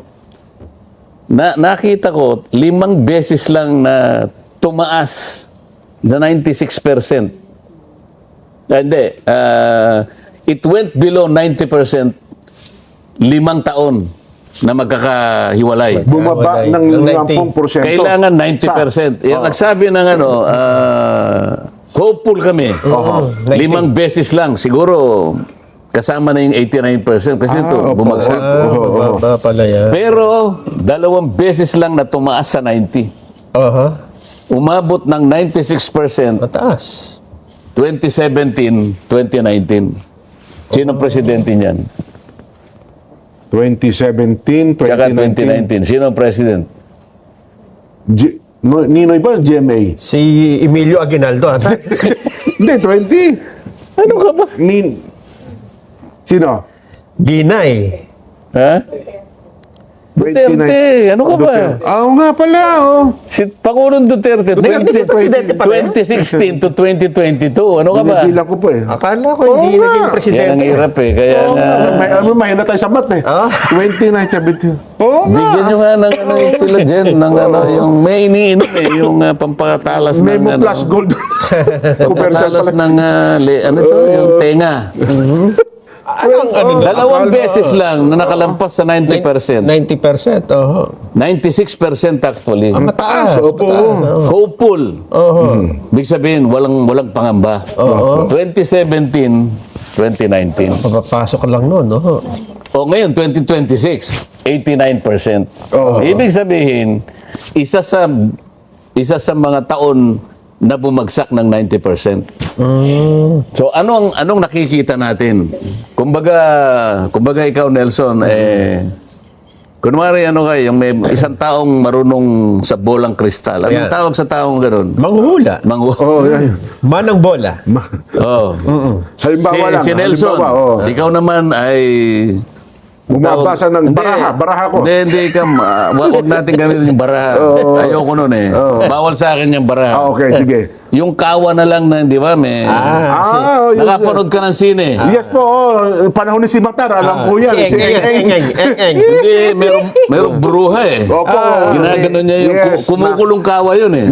nakita ko 5 beses lang na tumaas na 96%. Hindi. It went below 90% 5 taon na magkakahiwalay. Bumaba ng Ng 10%. Kailangan 90%. Yan, nagsabi ng hopeful kami. 5 beses lang. Siguro, kasama na yung 89%. Kasi ito, bumagsak. Ba pala yan. Pero, 2 beses lang na tumaas sa 90. Umabot ng 96%, Mataas. 2017, 2019. Sino presidente niyan? 2017, Tsaka 2019. 2019. Sino ang president? Ninoy ba? GMA? Si Emilio Aguinaldo ata. Hindi, 20. Ano ka ba? Sino? Binay. Ha? Duterte. Ano ka ba? Oo nga pala, Si Pangulong Duterte, presidente pa rin? 2016 to 2022. Ano ka ba? Bilang ko po eh. Akala ko hindi Oo naging nga. presidente. Yan ang hirap eh. Kaya nga, Mahina tayo sa mat eh. 29, 17. Oo nga. bigyan nyo nga ng ano yung sila dyan, ng ano, yung may iniinom eh, yung pampatalas ng Memo ano. plus gold. Commercial Pampatalas pala. ng, ano to, yung tenga. Ano? 2 beses lang na nakalampas sa 90%. 90%. 96% actually. Ang mataas. Opo. Hopeful. Ibig sabihin, walang pangamba. 2017, 2019. Papapasok ka lang noon. O ngayon, 2026, 89%. Ibig sabihin, isa sa mga taon na bumagsak ng 90%. So anong nakikita natin? Kumbaga ikaw Nelson kunwari yung may isang taong marunong sa bolang kristal. Anong Ayan. tawag sa taong ganoon? Manghuhula. Oh, yan. Manang bola. Oh. Halimbawa lang. Si Nelson, halimbawa, ikaw naman ay Bumabasa ng baraha ko. Hindi ka, wag natin gamitin yung baraha. Ayoko nun eh. Bawal sa akin yung baraha. Okay, sige. Yung kawa na lang na, di ba, may... Nakapanood ka ng sine. Yes po, panahon ni si Matar, alam ko yan. Si Eng. Hindi, merong bruha eh. Opo. Ginagano niya yung Yes. kumukulong kawa yun eh.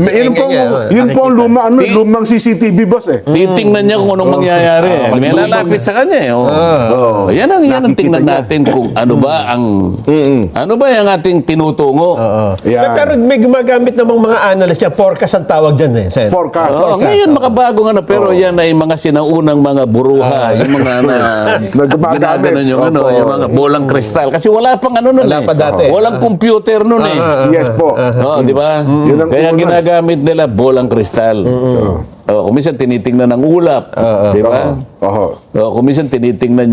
Yun po ang lumang CCTV boss eh. Titingnan niya kung anong mangyayari. May lalapit sa kanya eh. Yan ang tingnan natin kung ano ba yung ating tinutungo. Yan. Pero may gumagamit namang mga analyst yan. Forecast ang tawag dyan eh. Sen. Forecast. batas. Ngayon makabagong ano, pero yan ay mga sinaunang mga buruha, yung mga ginaganon yung Opo. yung mga bolang kristal. Kasi wala pang ano nun Wala eh. pa dati. Walang computer nun eh. Yes po. Di ba? Yun ang Kaya una. ginagamit nila bolang kristal. Kung minsan tinitingnan ng ulap, di ba? Oho. Kung minsan tinitingnan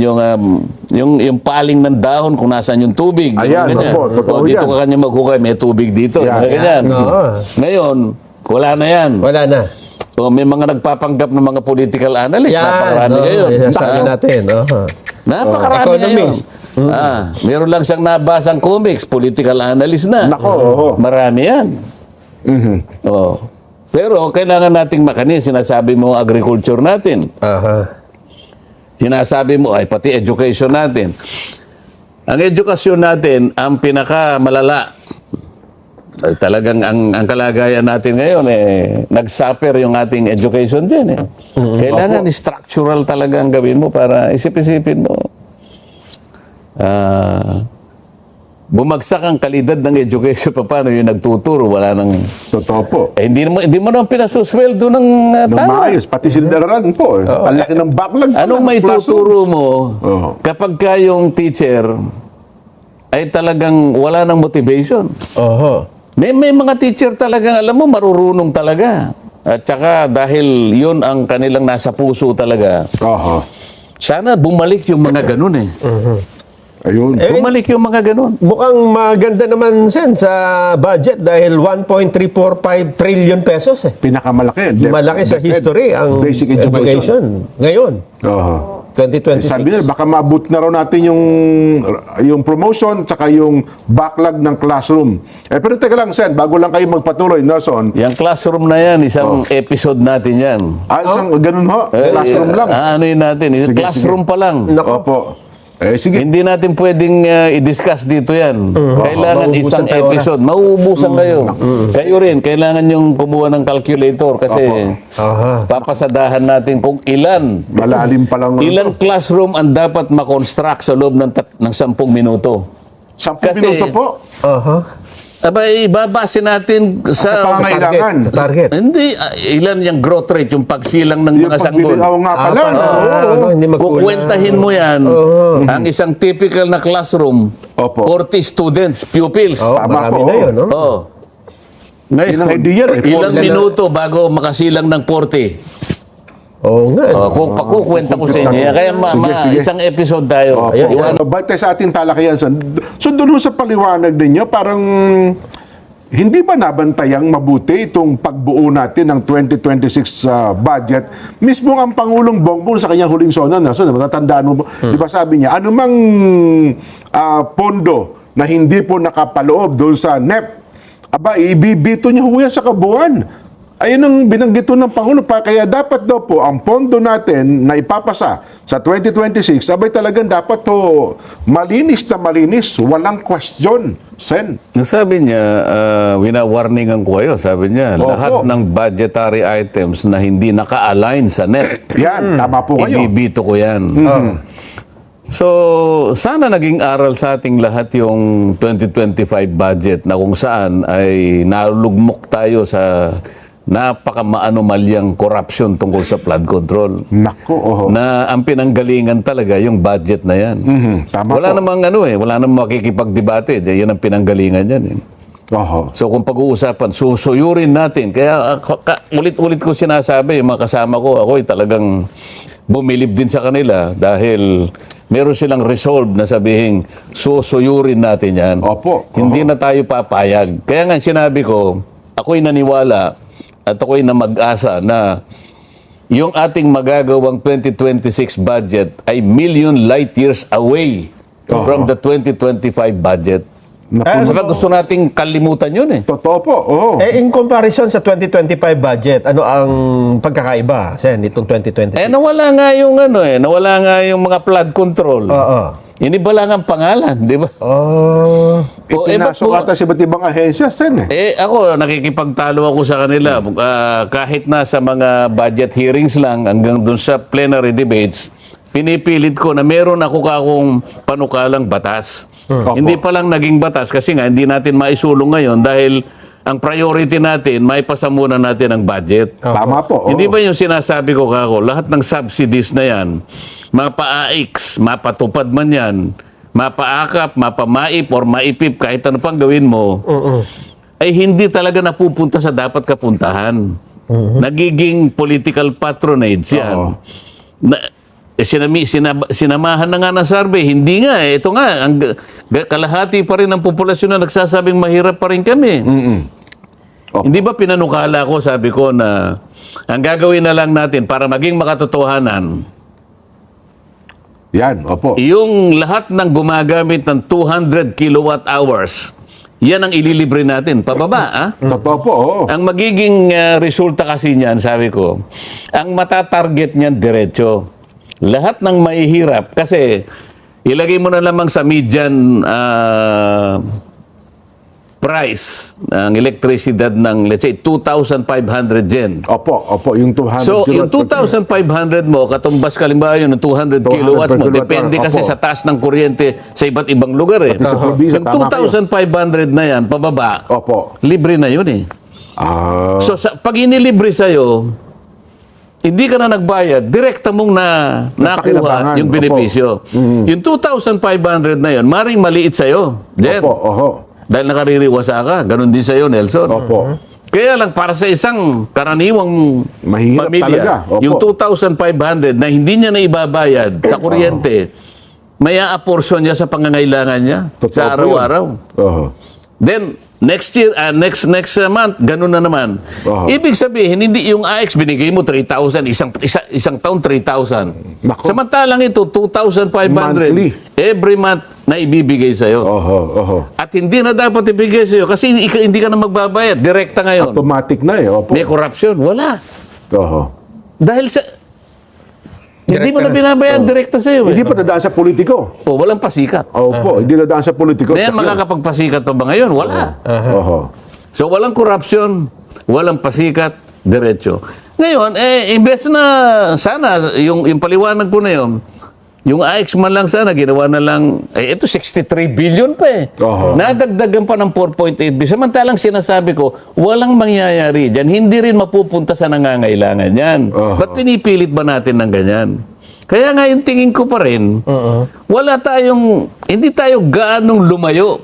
yung paling ng dahon kung nasaan yung tubig. Ayan, Ganyan. opo, totoo Dito yan. ka kanya maghukay, may tubig dito. Yan. Ganyan. Oo. Ngayon, wala na yan. Wala na. May mga nagpapanggap ng mga political analyst. Napakarami ngayon. Sabi natin. Napakarami ngayon. Economist. Meron lang siyang nabasang comics, political analyst na. Nako, oho. Marami yan. Oo. Pero kailangan nating makanin, sinasabi mo agriculture natin. Sinasabi mo, ay pati education natin. Ang edukasyon natin, ang pinakamalala. Talagang ang kalagayan natin ngayon, nag-suffer yung ating education dyan. Kailangan structural talaga ang gawin mo para isip-isipin mo. Bumagsak ang kalidad ng education, paano yung nagtuturo, wala nang... Totoo po. hindi mo naman pinasusweldo ng Nung tama. maayos, pati sildaran po. Ang laki ng backlog. po Anong ng may classroom. tuturo mo Oo. kapag ka yung teacher ay talagang wala ng motivation? May mga teacher talagang, alam mo, marurunong talaga. At saka dahil yun ang kanilang nasa puso talaga, Oho. sana bumalik yung mga ganun eh. Ayun. Bumalik yung mga ganun. Mukhang maganda naman, Sen, sa budget dahil 1.345 trillion pesos eh. Pinakamalaki. Malaki sa history ang Basic education. Ngayon, Oho. 2026. Sabi nila, baka maabot na raw natin yung promotion tsaka yung backlog ng classroom. Pero teka lang, Sen, bago lang kayo magpatuloy, Nelson. Yung classroom na yan, isang episode natin yan. Isang ganun ho, classroom lang. Ano yun natin? Sige, Classroom pa lang. Opo. Sige. Hindi natin pwedeng i-discuss dito yan. Kailangan Mauubusan isang tayo episode. Mauubusan kayo. Kayo rin, kailangan yung kumuha ng calculator kasi papasadahan natin kung ilan. Malalim pa lang. Ilang classroom ang dapat makonstruct sa loob ng 10 minuto. 10 Kasi- minuto po. Abay, ibabase natin sa... Pangailangan. Sa target. Hindi, ilan yung growth rate, yung pagsilang ng Yung mga sanggol. pagbibigaw nga pala. Oo. Hindi magkulang. Kukwentahin mo yan, ang isang typical na classroom, Opo. 40 students, pupils. Tama Marami po. na yun, no? Oh. Ngayon, Yun ang idea eh. ilang minuto bago makasilang ng 40? Oo nga. Kung pakukwenta ko sa inyo. yan. Kaya Sige. isang episode tayo. Ano ba tayo sa ating talakayan? So doon sa paliwanag ninyo, parang hindi ba nabantayang mabuti itong pagbuo natin ng 2026 budget? Mismo ang Pangulong Bongbong sa kanyang huling sona, natatandaan mo, di ba sabi niya, anumang pondo na hindi po nakapaloob doon sa NEP, aba, ibibito niya ho yan sa kabuuan. Ayun ang binanggit ng Pangulo pa, kaya dapat daw po ang pondo natin na ipapasa sa 2026, abay talagang dapat to malinis na malinis, walang question, Sen. Sabi niya, wina-warningan ko kayo. Sabi niya, Opo. lahat ng budgetary items na hindi naka-align sa NEP, Yan, tama po kayo. ibibito ko yan. So, sana naging aral sa ating lahat yung 2025 budget na kung saan ay nalugmok tayo sa napaka-maanomalyang corruption tungkol sa flood control. Nako, oho. Na ang pinanggalingan talaga yung budget na yan. Tama Wala po. namang wala namang makikipagdebate. Yan ang pinanggalingan yan. Oho. So kung pag-uusapan, susuyurin natin. Kaya ulit-ulit ko sinasabi, yung mga kasama ko, ako'y talagang bumilib din sa kanila dahil meron silang resolve na sabihin, susuyurin natin yan. Opo. Hindi na tayo papayag. Kaya nga sinabi ko, ako'y naniwala at ako'y na mag-asa na yung ating magagawang 2026 budget ay million light years away from the 2025 budget. Sabi gusto nating kalimutan yun eh. Totoo po, oho. In comparison sa 2025 budget, ano ang pagkakaiba, Sen, itong 2026? Nawala nga yung nawala nga yung mga flood control. Iniba lang ang pangalan, di ba? Pinasok ata sa iba't ibang ahensya, Sen. Ako, nakikipagtalo ako sa kanila. Kahit na sa mga budget hearings lang, hanggang dun sa plenary debates, pinipilit ko na meron ako kakong panukalang batas. Hindi pa lang naging batas kasi nga hindi natin maisulong ngayon dahil ang priority natin, maipasa muna natin ang budget. Tama po. oo. Hindi ba yung sinasabi ko kako, lahat ng subsidies na yan, mapa-AX, mapatupad man yan, mapa-akap, mapa-maip, or maipip, kahit ano pang gawin mo, ay hindi talaga napupunta sa dapat kapuntahan. Nagiging political patronage yan. Sinamahan na nga ng survey, hindi nga. Ito nga, kalahati pa rin ng populasyon na nagsasabing mahirap pa rin kami. Hindi ba pinanukala ko, sabi ko na ang gagawin na lang natin para maging makatotohanan, Yan, opo. yung lahat ng gumagamit ng 200 kilowatt hours, yan ang ililibre natin. Pababa, Totoo po, oo. Ang magiging resulta kasi niyan, sabi ko, ang matatarget niyan diretso. Lahat ng mahihirap, kasi ilagay mo na lamang sa median price ng elektrisidad ng, let's say, 2,500 yen. Opo, yung 200 So, yung kilowatt. 2,500 mo, katumbas kalimbawa yun, ng 200 kilowatts mo, per kilowatt depende hour. kasi Opo. sa taas ng kuryente sa iba't ibang lugar eh. Pati sa probinsya, Yung tama kayo. 2,500 na yan, pababa, Opo. libre na yun eh. So, pag inilibre sa'yo, hindi ka na nagbayad, direkta mong nakuha Napakinabangan. yung Opo. benepisyo. Yung 2,500 na yun, maring maliit sa'yo. Jen. Opo, oho. Dahil nakaririwasa ka. Ganon din sa'yo, Nelson. Opo. Kaya lang, para sa isang karaniwang Mahirap pamilya, talaga. Opo. yung 2,500 na hindi niya na ibabayad sa kuryente, may a-portion niya sa pangangailangan niya Totoo sa po araw-araw. yun. Oho. Then, next year, next month, ganun na naman. Oo. Ibig sabihin, hindi yung AX binigay mo 3,000, isang taon 3,000. Nako. Samantalang ito, 2,500. Monthly. Every month na ibibigay sa'yo. Oho. At hindi na dapat ibigay sa'yo kasi hindi ka na magbabayad. Direkta ngayon. Automatic na eh. Opo. May corruption. Wala. Oho. Dahil sa... Hindi mo na binabayad direkta sa'yo. Hindi Eh. pa nadaan sa politiko. O, walang pasikat. Opo, hindi nadaan sa politiko. Ngayon, Tsaka- makakapagpasikat pa ba ngayon? Wala. Oho. So, walang corruption, walang pasikat, diretso. Ngayon, imbes na sana, yung paliwanag ko na yun, yung AX man lang sana, ginawa na lang, ito 63 billion pa eh. Oho. Nadagdagan pa ng 4.8 billion. Samantalang sinasabi ko, walang mangyayari dyan. Hindi rin mapupunta sa nangangailangan yan. Oho. Ba't pinipilit ba natin ng ganyan? Kaya nga yung tingin ko pa rin, hindi tayo gaanong lumayo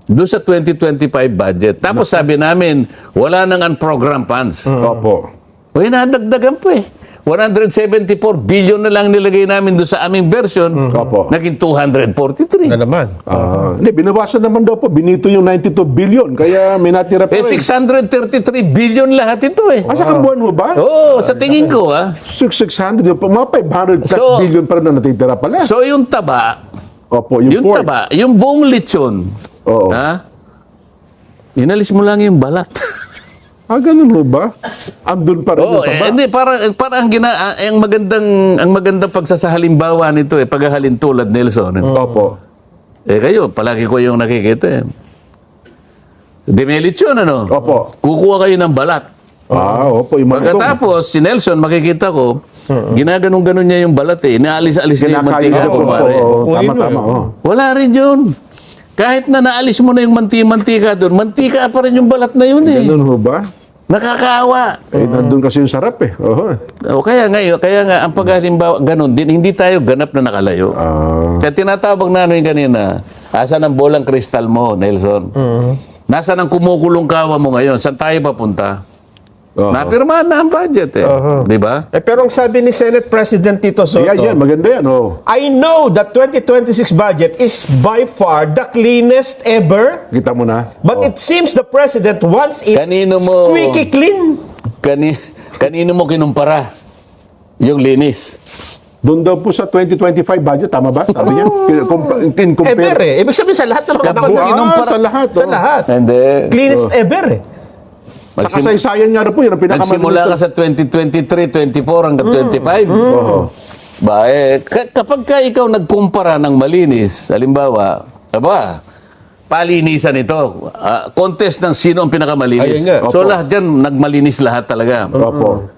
doon sa 2025 budget. Tapos sabi namin, wala nang unprogrammed funds. Opo. O nadagdagan pa eh. 174 billion na lang nilagay namin doon sa aming version. Opo. Naging 243. Na naman. Hindi, binawasan naman daw po. Binito yung 92 billion. Kaya may natira pa Eh, rin. 633 billion lahat ito eh. Asa ka buwan ho ba? Oo, sa tingin ko ah. 600, mga 500 plus So- billion pa rin na natitira pala. So yung taba, Opo, yung pork. taba, yung buong lechon, Oo. ha? Inalis mo lang yung balat. Ganun ho ba? Andun pa rin Oo, yung taba. hindi para ang magandang pagsasahalimbawa nito eh, paghahalin tulad Nelson. Opo. Kayo, palagi ko yung nakikita eh. Demelition, ano? Opo. Kukuha kayo ng balat. Opo, yung mga Pagkatapos, si Nelson, makikita ko, ginaganon-ganon niya yung balat eh. Inaalis-alis niya yung mantika. Kinakain ko. kumare. Tama. Wala rin yun. Kahit na naalis mo na yung mantika doon, mantika pa rin yung balat na yun eh. Ganun ho ba? Nakakaawa. Nandun kasi yung sarap eh. Oho. O kaya nga, ang paghalimbawa, ganun din, hindi tayo ganap na nakalayo. Kaya tinatawag namin kanina, asan ang bolang kristal mo, Nelson? Nasaan ang kumukulong kawa mo ngayon? Saan tayo papunta? Napirmahan na ang budget eh. Di ba? Pero ang sabi ni Senate President Tito Soto, Yan, maganda yan. Oh. I know that 2026 budget is by far the cleanest ever, Kita mo na. but it seems the President wants it Kanino mo- squeaky clean. Kanino mo kinumpara yung linis? Doon daw po sa 2025 budget, tama ba? Sabi niya? In compare. Ever eh. Ibig sabihin sa lahat ng mga kapag budget. kinumpara- sa lahat. Sa lahat. Hindi. Cleanest ever eh. Sa kasaysayan nga rin po, yun ang Nagsimula ka sa 2023, 24 hanggang 25. Ba, kapag ka ikaw nagkumpara ng malinis, halimbawa, palinisan ito. Contest ng sino ang pinakamalinis. Ayun nga. So Opo. lahat dyan, nagmalinis lahat talaga. Opo.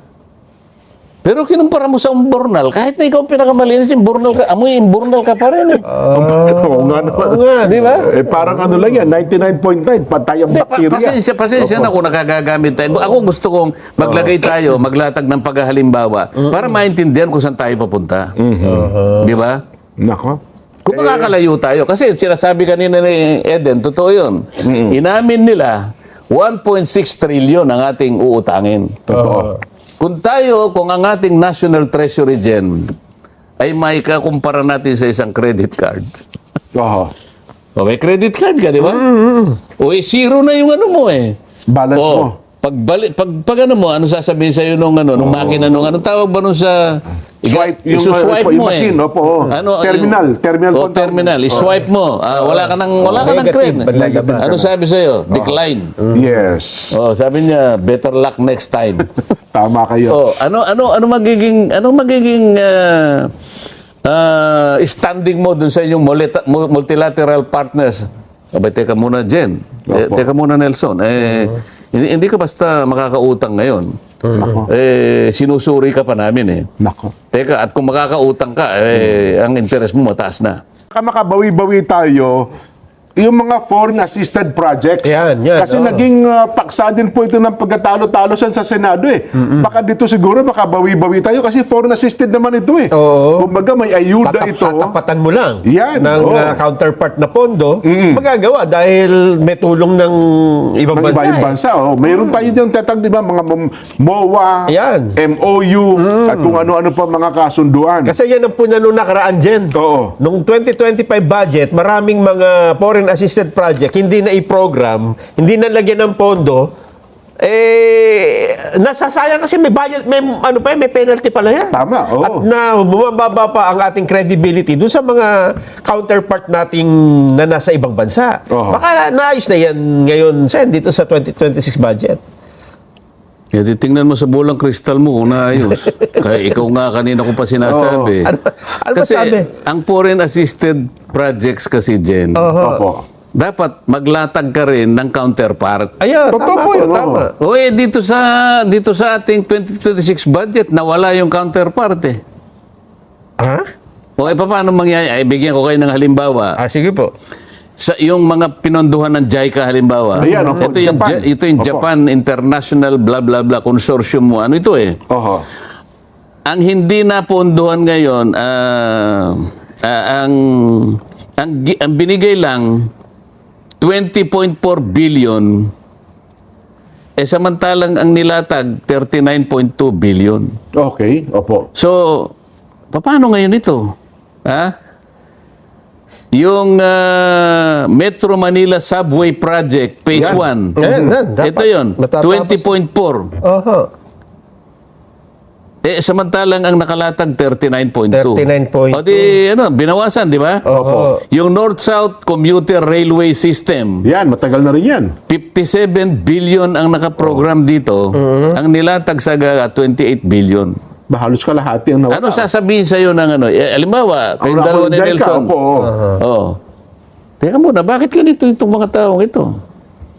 Pero kinumpara mo sa umburnal, kahit na ikaw pinakamalinis, imburnal ka, amoy imburnal ka pa rin eh. Oo nga naman. Di ba? Parang ano lang yan, 99.9, patay ang Hindi, bakterya. pasensya na kung nakagagamit tayo. Ako gusto kong maglagay tayo, maglatag ng paghahalimbawa para maintindihan kung saan tayo papunta. Di ba? Nako. Kung makakalayo tayo. Kasi sinasabi kanina ni Eden, totoo yun. Inamin nila, 1.6 trillion ang ating uutangin. Totoo. Kung ang ating National Treasury Gen ay may kakumpara natin sa isang credit card. Oo. O may credit card ka, di ba? O zero na yung ano mo eh. Balance O, mo. pag ano mo, ano sasabihin sa'yo nung makina anong tawag ba nung sa... Swipe, yung, isuswipe yung mo machine, opo. Terminal control. terminal. I-swipe mo. Wala ka ng Negative, credit. lalabas. Ano sabi sa'yo? Decline. Yes. Sabi niya, better luck next time. Tama kayo. Ano magiging standing mo dun sa inyong multilateral partners? Abay, teka muna, Jen. Teka muna, Nelson. Hindi ka basta makakautang ngayon. Sinusuri ka pa namin eh. Nako. Teka, at kung makakautang ka, ang interest mo mataas na. Makabawi-bawi tayo yung mga foreign assisted projects. Yan. Kasi naging paksa din po ito ng pagkatalo-talo sa Senado eh. Baka dito siguro makabawi-bawi tayo kasi foreign assisted naman ito eh. Oo. Kumbaga may ayuda ito. Tatapatan mo lang Yan, ng counterpart na pondo, magagawa dahil may tulong ng ibang Ng bansa. ibang bansa. Mayroon tayo diyang tatag, di ba? Mga MOA, Yan. MOU, at kung ano-ano pa mga kasunduan. Kasi yan ang puna nung nakaraan dyan. Oo. Nung 2025 budget, maraming mga foreign assisted project, hindi na i-program, hindi na lagyan ng pondo, nasasayang kasi may budget, may penalty pala yan. Tama, oo. At na bumababa pa ang ating credibility dun sa mga counterpart nating na nasa ibang bansa. Oo. Baka naayos na yan ngayon, Sen, dito sa 2026 budget. Tingnan mo sa bulang kristal mo kung naayos. Kaya ikaw nga kanina ko pa sinasabi. Ano ba Kasi sabi? ang foreign assisted projects kasi, Jen, Opo. dapat maglatag ka rin ng counterpart. Ayun, Totoo tama po po, yun, tama. O dito sa ating 2026 budget, nawala yung counterpart eh. Ha? O paano mangyayari? Bigyan ko kayo ng halimbawa. Sige po. Sa yung mga pinondohan ng JICA halimbawa. Ayan, opo, Japan. Ito yung Opo. Japan International blah blah blah consortium mo. Ano ito eh? Oho. Ang hindi napondohan ngayon, ang binigay lang 20.4 billion, samantalang ang nilatag 39.2 billion. Okay, opo. So, paano ngayon ito? Ha? Yung Metro Manila Subway Project, Phase 1. Dapat Ito yun, matatapos. 20.4. Oho. Samantalang ang nakalatag 39.2. 39.2. O di, binawasan, di ba? Opo. Yung North-South Commuter Railway System, Yan, matagal na rin yan. 57 billion ang nakaprogram dito. Ang nilatag sa 28 billion. Halos kalahati ang nawala. Ano sasabihin sa'yo ng halimbawa, kayong Ang dalawa ni JICA, Nelson. opo. Oo. Teka muna, bakit ganito itong mga taong ito?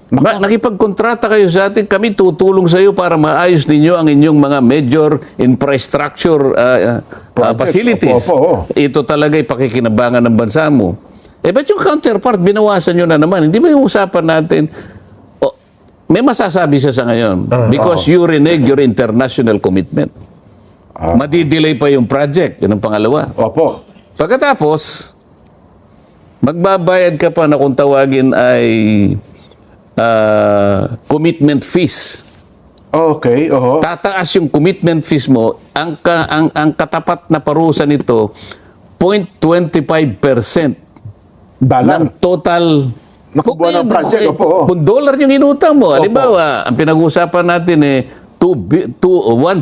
Nakipagkontrata kayo sa atin, kami tutulong sa iyo para maayos ninyo ang inyong mga major infrastructure facilities. Opo. Ito talaga pakikinabangan ng bansa mo. Ba't yung counterpart, binawasan nyo na naman? Hindi ba yung usapan natin? May masasabi siya sa ngayon. Because you renege your international commitment. Madidelay pa yung project. Yan ang pangalawa. Opo. Pagkatapos, magbabayad ka pa na kung tawagin ay commitment fees. Okay, oho. Tataas yung commitment fees mo. Ang katapat na parusa nito, 0.25% Dalang. ng total Nakubuha ng project, opo. Kung dollar yung inutang mo, halimbawa, ang pinag-uusapan natin $1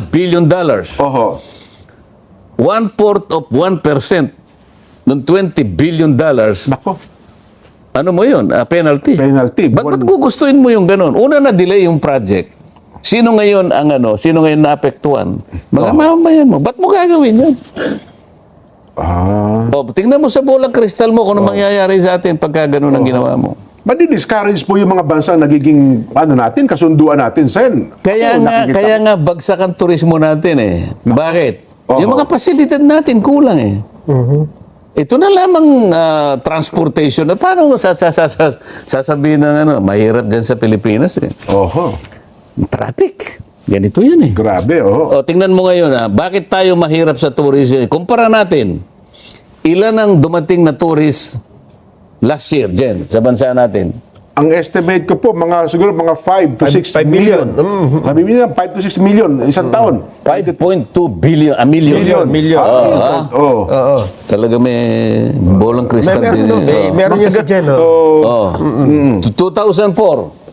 billion. Oho. 1/4 of 1% ng $20 billion. Nako. Ano mo yun? Penalty. Penalty. Ba't gugustuhin mo yung ganun? Una na delay yung project. Sino ngayon naapektuhan? Mga mamamayan mo. Ba't mo gagawin yun? Tingnan mo sa bolang kristal mo kung ano mangyayari sa atin pagka ganun ang ginawa mo. madi-discourage po yung mga bansang nagiging natin, kasunduan natin, Sen. Kaya Ako, nga, nakikita kaya nga bagsak ang turismo natin eh. Bakit? Oo. Yung mga pasilidad natin kulang eh. Ito na lamang transportation. Paano sasabihin ng mahirap dyan sa Pilipinas eh. Oho, Traffic. Ganito yan eh. grabe, oho. O, tingnan mo ngayon bakit tayo mahirap sa tourism? Kumpara natin, ilan ang dumating na tourist last year dyan sa bansa natin? Ang estimate ko po, siguro mga 5 to 6 5 million. million. Sabi niya, 5 to 6 million, isang taon. 5.2 billion, a million. Million. Oo. Oo. Talaga may bolang kristal Meron, din. no? Meron yan sa dyan. Oh. 2004,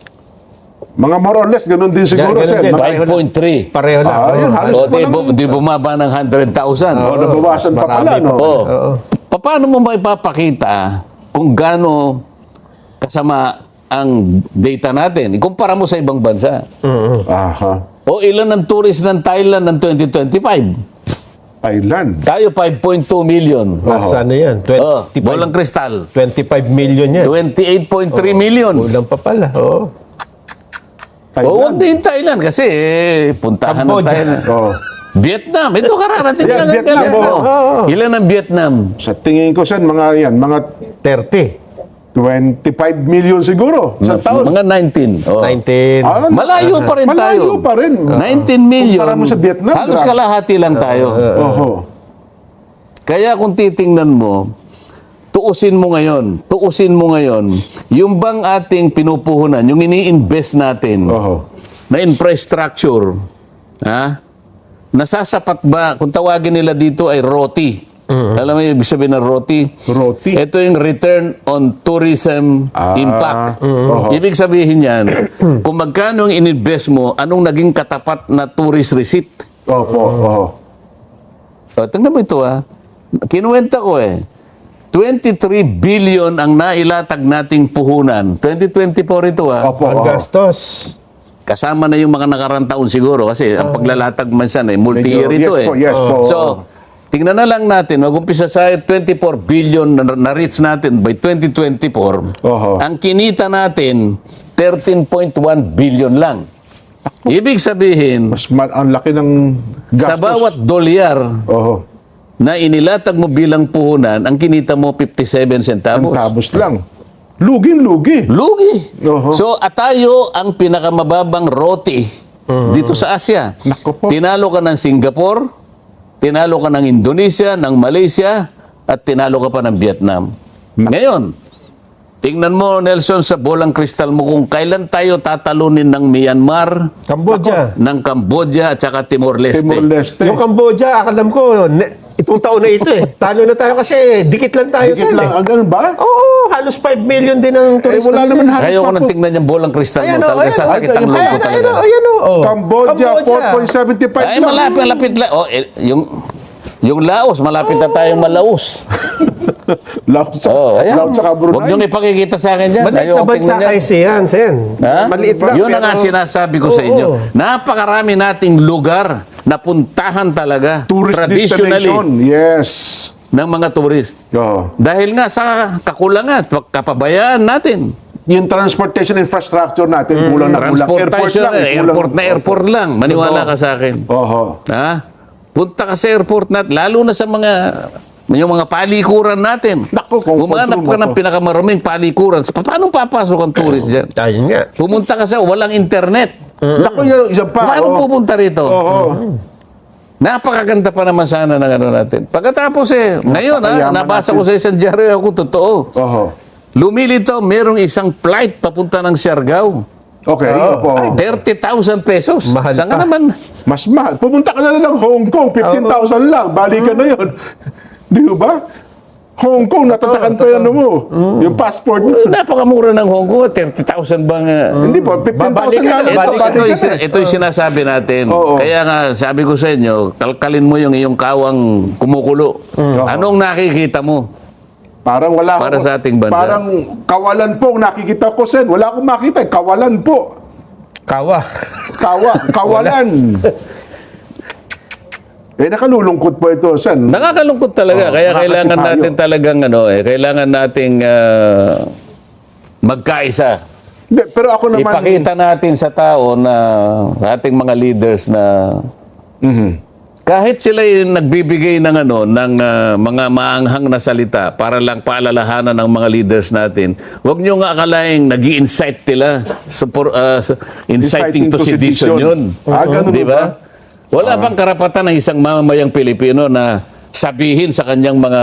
Mga more or less, ganun din siguro, Ganun Sen. din. Mga- 5.3. Pareho lang. Yun, halos O, pa di bumaba ng 100,000. nabawasan pa pala, marami no? Oh. Paano mo maipapakita kung gaano kasama ang data natin? Ikumpara mo sa ibang bansa. Aha. O ilan ang tourist ng Thailand ng 2025? Thailand. Tayo 5.2 million. Mas ano yan? Bolang kristal. 25 million yan. 28.3 million. Kulang pa pala. Oo. O wag din Thailand kasi puntahan ng Cambodia. Thailand. Oh. Vietnam, ito kararating Yeah, lang ang Vietnam, galing. oo. Ilan ang Vietnam? Sa tingin ko, Sen, mga 30. 25 million siguro sa taon. Mga 19. Oh. 19. Malayo pa rin tayo. Malayo pa rin. 19 million. Kumpara mo sa Vietnam, Halos grabe. kalahati lang tayo. Oho. Kaya kung titingnan mo, tuusin mo ngayon, yung bang ating pinupuhunan, yung ini-invest natin Oho. na infrastructure, nasasapat ba, kung tawagin nila dito ay ROTI. Alam mo yung ibig sabihin ng ROTI? ROTI. Ito yung Return on Tourism Impact. Ibig sabihin yan, kung magkano ang ininvest mo, anong naging katapat na tourist receipt? Opo. Oho. Tingnan mo ito Kinuwenta ko 23 billion ang nailatag nating puhunan. 2024 ito Opo. Ang Oho. gastos. Kasama na yung mga nakarang taon siguro kasi ang paglalatag minsan multi-year Medyo- ito yes po, yes po. So, tingnan na lang natin, mag-umpisa sa 24 billion na reach natin by 2024. Oho. Ang kinita natin, 13.1 billion lang. Ibig sabihin, Ang laki ng gastos. sa bawat dolyar Oho. na inilatag mo bilang puhunan, ang kinita mo 57 centavos. Centavos lang. Lugin-lugi. Lugi. Oho. So, at tayo ang pinakamababang ROTI dito sa Asia. Naku po. Tinalo ka ng Singapore, tinalo ka ng Indonesia, ng Malaysia, at tinalo ka pa ng Vietnam. Ngayon, tingnan mo, Nelson, sa bolang kristal mo kung kailan tayo tatalunin ng Myanmar, Cambodia. ng Cambodia, at saka Timor-Leste. Timor-Leste. Yung Cambodia, alam ko, itong taon na ito Talo na tayo kasi dikit lang tayo Dikit sa lang. Ganun ba? Oo, halos 5 million din ang turista. wala naman halos Ayaw ko pa nang po. tingnan yung bolang kristal mo. Ayan, Talaga sasakit ang loob ko talaga. Ayan, oh. Cambodia, 4.75 Ay, lang. malapit lang. Yung Laos, malapit na tayong Malaos. Laos Ayan. sa Huwag Brunei. niyong ipakikita sa akin dyan. Maliit Ayaw na kong bansa tingnan yan. kasi yan, Sen. Ha? Maliit lang. Yun ang nga pero- sinasabi ko sa Oo. inyo. Napakarami nating lugar na puntahan talaga Tourist traditionally destination. Yes. ng mga turist. Oo. Dahil nga sa kakulangan, kapabayaan natin. Yung transportation infrastructure natin, kulang na kulang. Transportation, airport lang. Maniwala Totoo. ka sa akin. Oho. Ha? Punta ka sa airport natin, lalo na sa yung mga palikuran natin. Naku, kung Humanap control ka mo ng to. pinakamaruming palikuran. Paano papasok ang tourist dyan? Ayun nga. Pumunta ka sa walang internet. Naku, yung isa pa. Paano oo. pupunta rito? Oo. Napakaganda pa naman sana ng ano natin. Pagkatapos ngayon Napakayaman nabasa natin. ko sa isang diaryo ako, totoo. Oho. Lumilitaw, merong isang flight papunta ng Siargao. Okay, opo. 30,000 pesos. Mahal Saan ka pa. naman? Mas mahal. Pumunta ka na lang ng Hong Kong, 15,000 lang. Balikan na yun. Di ba? Hong Kong, natatakan pa yan mo. Yung passport mo. Napakamura ng Hong Kong, 30,000 bang... Hindi po, 15,000 Babalikan lang. na, babalikan na. Ito yung sinasabi natin. Oo. Kaya nga, sabi ko sa inyo, kalkalin mo yung iyong kawang kumukulo. Anong nakikita mo? Parang wala Para sa ating bansa. Parang kawalan po ang nakikita ko, Sen. Wala akong makita. Kawalan po. Kawa. Kawalan. Nakalulungkot po ito, Sen. Nakakalungkot talaga. Kaya kailangan nakakasipayo. natin talagang kailangan nating magkaisa. Hindi, pero ako naman... Ipakita natin sa tao na ating mga leaders na kahit sila nagbibigay ng mga maanghang na salita para lang paalalahanan ng mga leaders natin, huwag nyo nga akalaing nag-i-incite sila inciting to sedition yun. Ganun Di ba? Wala bang karapatan ng isang mamamayang Pilipino na sabihin sa kanyang mga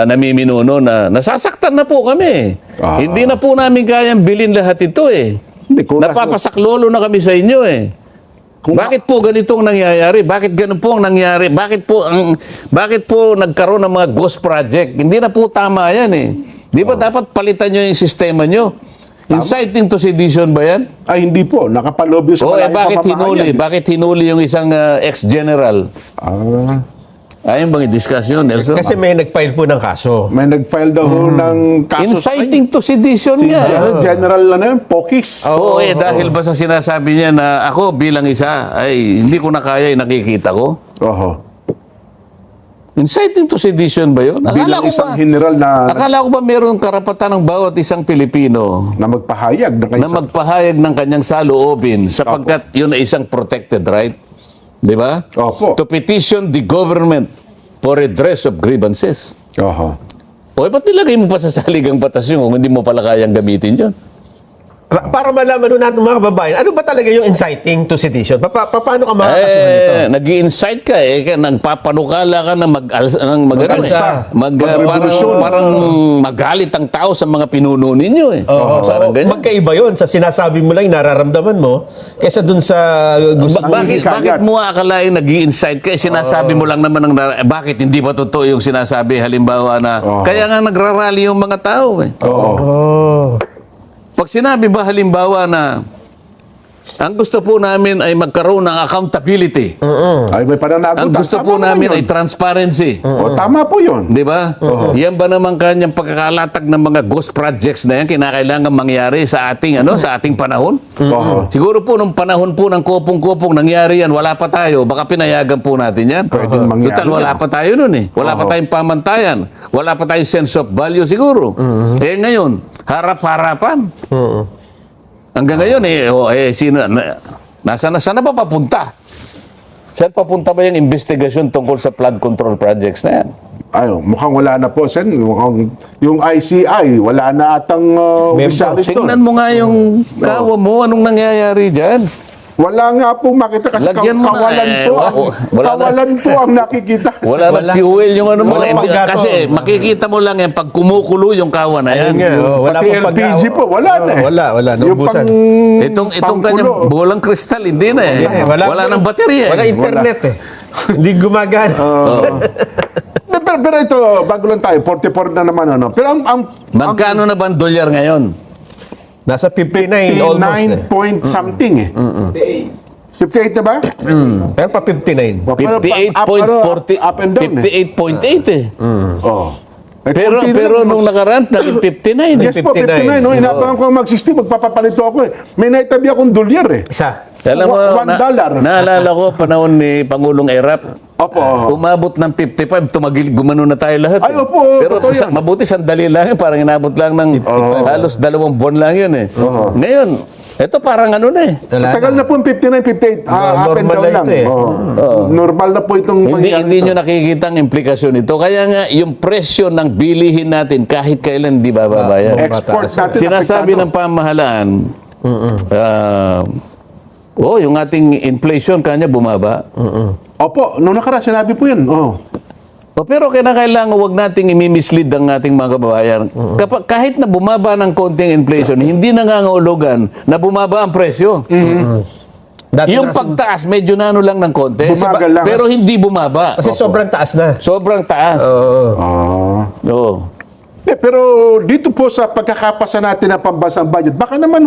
namiminuno na nasasaktan na po kami. Hindi na po namin kayang bilhin lahat ito eh. Hindi, kung Napapasaklolo na kami sa inyo eh. Bakit po ganitong nangyayari? Bakit ganun po ang nangyari? Bakit po nagkaroon ng mga ghost project? Hindi na po tama yan eh. Di ba dapat palitan nyo yung sistema nyo? Inciting to sedition ba yan? Ay, hindi po. Nakapalobyo sa malayong bakit pamamayan. hinuli? Bakit hinuli yung isang ex-general? Ayun bang i-discuss yun, Nelson? Kasi may nag-file po ng kaso. May nag-file daw ho ng kaso. Inciting to sedition nga. General na yun, Pokis. Oo, dahil ba sa sinasabi niya na ako bilang isa, ay hindi ko na kaya yung nakikita ko? Oho. Inciting to sedition ba yun? Bilang isang general na Akala ko ba meron karapatan ng bawat isang Pilipino magpahayag ng na magpahayag ng kanyang saloobin sapagkat yun ay isang protected right? Di ba? Opo. To petition the government for redress of grievances. Oho. O, ba't nilagay mo pa sa saligang batas yun kung hindi mo pala kayang gamitin yun? Para malaman nun natin mga kababayan, ano ba talaga yung inciting to sedition? Paano ka makakasuhan ito? Nag-i-incite ka nagpapanukala ka na Mag-alsa. parang magalit ang tao sa mga pinuno ninyo eh. Parang ganyan. Magkaiba yun sa sinasabi mo lang, nararamdaman mo, kaysa dun sa gusto mo. Bakit mo akalain nag-i-incite ka? Sinasabi mo lang naman bakit hindi ba totoo yung sinasabi halimbawa na kaya nga nagrarally yung mga tao eh. Pag sinabi ba halimbawa na ang gusto po namin ay magkaroon ng accountability. Ay, may pananagot. Ang gusto po namin ay transparency. O, tama po yun. Di ba? Yan ba naman kanyang pagkakalatag ng mga ghost projects na yan kinakailangan mangyari sa ating sa ating panahon? Oho. Siguro po nung panahon po ng kopong-kopong nangyari yan, wala pa tayo, baka pinayagan po natin yan. Pwedeng mangyari Total, wala yan. pa tayo nun eh. Wala pa tayong pamantayan. Wala pa tayong sense of value siguro. Eh ngayon, harap-harapan. Hanggang ngayon saan na ba papunta? Saan papunta ba yung investigasyon tungkol sa flood control projects na yan? Ay, mukhang wala na po, Sen. Mukhang yung ICI, wala na atang opisyalis doon. Tingnan mo nga yung kawa mo, anong nangyayari dyan? Wala nga po makita kasi Lagyan mo na, kawalan po. Kawalan po ang nakikita. Wala na fuel yung mo. Walang Hindi, paggatong. kasi makikita mo lang yan pag kumukulo yung kawa na yan. Wala Pati pong LPG po, wala na eh. Wala. Yung Naubusan. Itong pangkulo. kanyang bolang kristal, hindi na eh. Wala nang baterya eh. Wala internet eh. Hindi gumagana. Pero ito, bago lang tayo, 44 na naman. Pero Magkano na ba ang dolyar ngayon? Nasa 59 almost 59 point something eh. 58 na ba? Pero pa 59. Up and down eh. 58.8 eh. Oh. Pero nung nakaraan, naging 59 eh. Yes po, 59. No? Inabangan ko mag-60, magpapapalito ako eh. May naitabi akong dolyar eh. Isa. Alam mo, $1. naalala ko panahon ni Pangulong Erap. Opo. Umabot ng 55, gumano na tayo lahat. Ay, eh. opo, Pero totoo yan. mabuti sandali lang, parang inabot lang ng halos 2 buwan lang yun eh. Ngayon, ito parang na eh. Tagal na po yung 59, 58. Up and Normal down na lang. ito eh. Normal na po itong Hindi nyo nakikita ang implikasyon ito. Kaya nga, yung presyo ng bilihin natin, kahit kailan hindi bababayan. Export natin. Sinasabi ng pamahalaan, yung ating inflation kanya bumaba. Opo, nung nakaraan, sinabi po yan. Pero kailangan wag nating i-mislead ang ating mga kababayan. Kahit na bumaba ng konting inflation, hindi nangangahulugan na bumaba ang presyo. Dati Yung pagtaas, medyo lang ng konti. Bumagal lang. Pero hindi bumaba. Kasi sobrang taas na. Sobrang taas. Oo. Pero dito po sa pagkakapasa natin ng pambansang budget, baka naman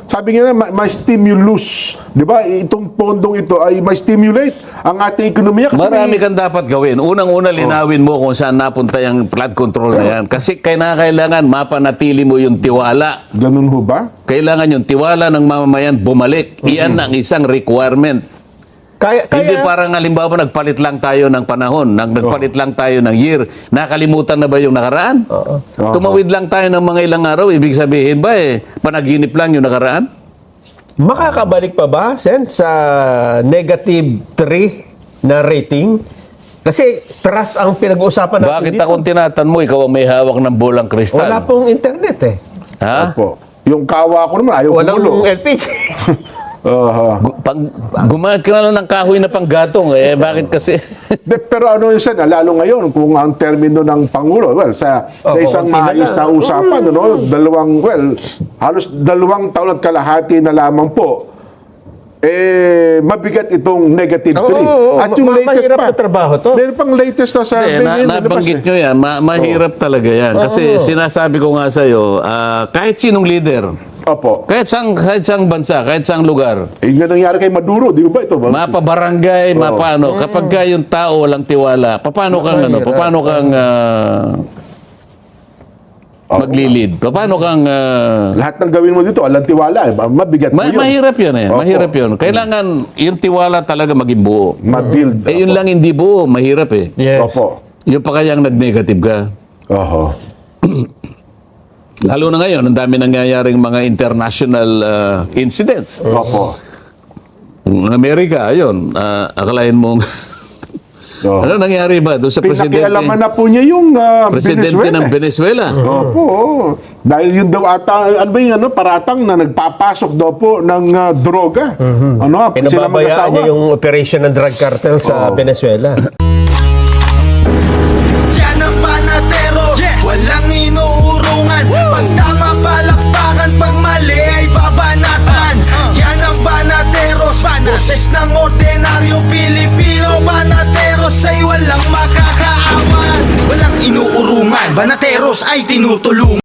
sabi nga na, may stimulus. Di ba? Itong pondong ito ay may stimulate ang ating ekonomiya. Kasi Marami kang dapat gawin. Unang-una, linawin mo kung saan napunta yung flood control na yan. Kasi kailangan mapanatili mo yung tiwala. Ganun ho ba? Kailangan yung tiwala ng mamamayan bumalik. Iyan ang isang requirement Hindi parang halimbawa nagpalit lang tayo ng panahon, nagpalit lang tayo ng year. Nakalimutan na ba yung nakaraan? Tumawid lang tayo ng mga ilang araw, ibig sabihin ba panaginip lang yung nakaraan? Makakabalik pa ba, Sen, sa negative 3 na rating? Kasi trust ang pinag-uusapan natin Bakit dito. akong tinatan mo, ikaw ang may hawak ng bolang kristal? Wala pong internet eh. Ha? Opo. Yung kawa ko naman, ayaw Walang kumulo. LPG. Gumamit ka na lang ng kahoy na panggatong, bakit kasi? Pero ano yun, Sen, lalo ngayon, kung ang termino ng Pangulo, well, sa isang konti na maayos na usapan, halos 2 taon at kalahati na lamang po, mabigat itong negative 3. Oo, At yung latest mahirap pa, na trabaho to. meron pang latest na sa Nabanggit nyo yan, mahirap talaga yan. Kasi sinasabi ko nga sa'yo, kahit sinong leader, Opo. kahit saang bansa, kahit saang lugar, Yung nangyari kay Maduro, di ba ito? mapabarangay, mapano, kapag ka yung tao walang tiwala, paano kang maglilid? Paano kang Lahat ng gawin mo dito, alang tiwala. Mabigat mo yun. mahirap yun Opo. mahirap yun. Kailangan yung tiwala talaga maging buo. Ma-build. Yun lang hindi buo, mahirap Yes. Opo. Yung pa kayang nag-negative ka. Oho. Lalo na ngayon, ang dami nangyayaring mga international incidents. Opo. Ng Amerika, ayun, akalain mong... Oho. Ano nangyari ba doon sa presidente? Pinakialaman na po niya yung Presidente Venezuela. ng Venezuela. Opo. Dahil yun daw ata, ano ba yung paratang na nagpapasok daw po ng droga. Ano, sila Pinababayaan mag-asawa. niya yung operation ng drug cartel sa Venezuela. Yan ang Banateros, walang inuurungan. Pag tama palakpakan, pag mali ay babanatan. Yan ang Banateros, boses ng ordinaryong Pilipino. Banateros ay walang makakaawan. Walang inuurungan, Banateros ay tinutulungan.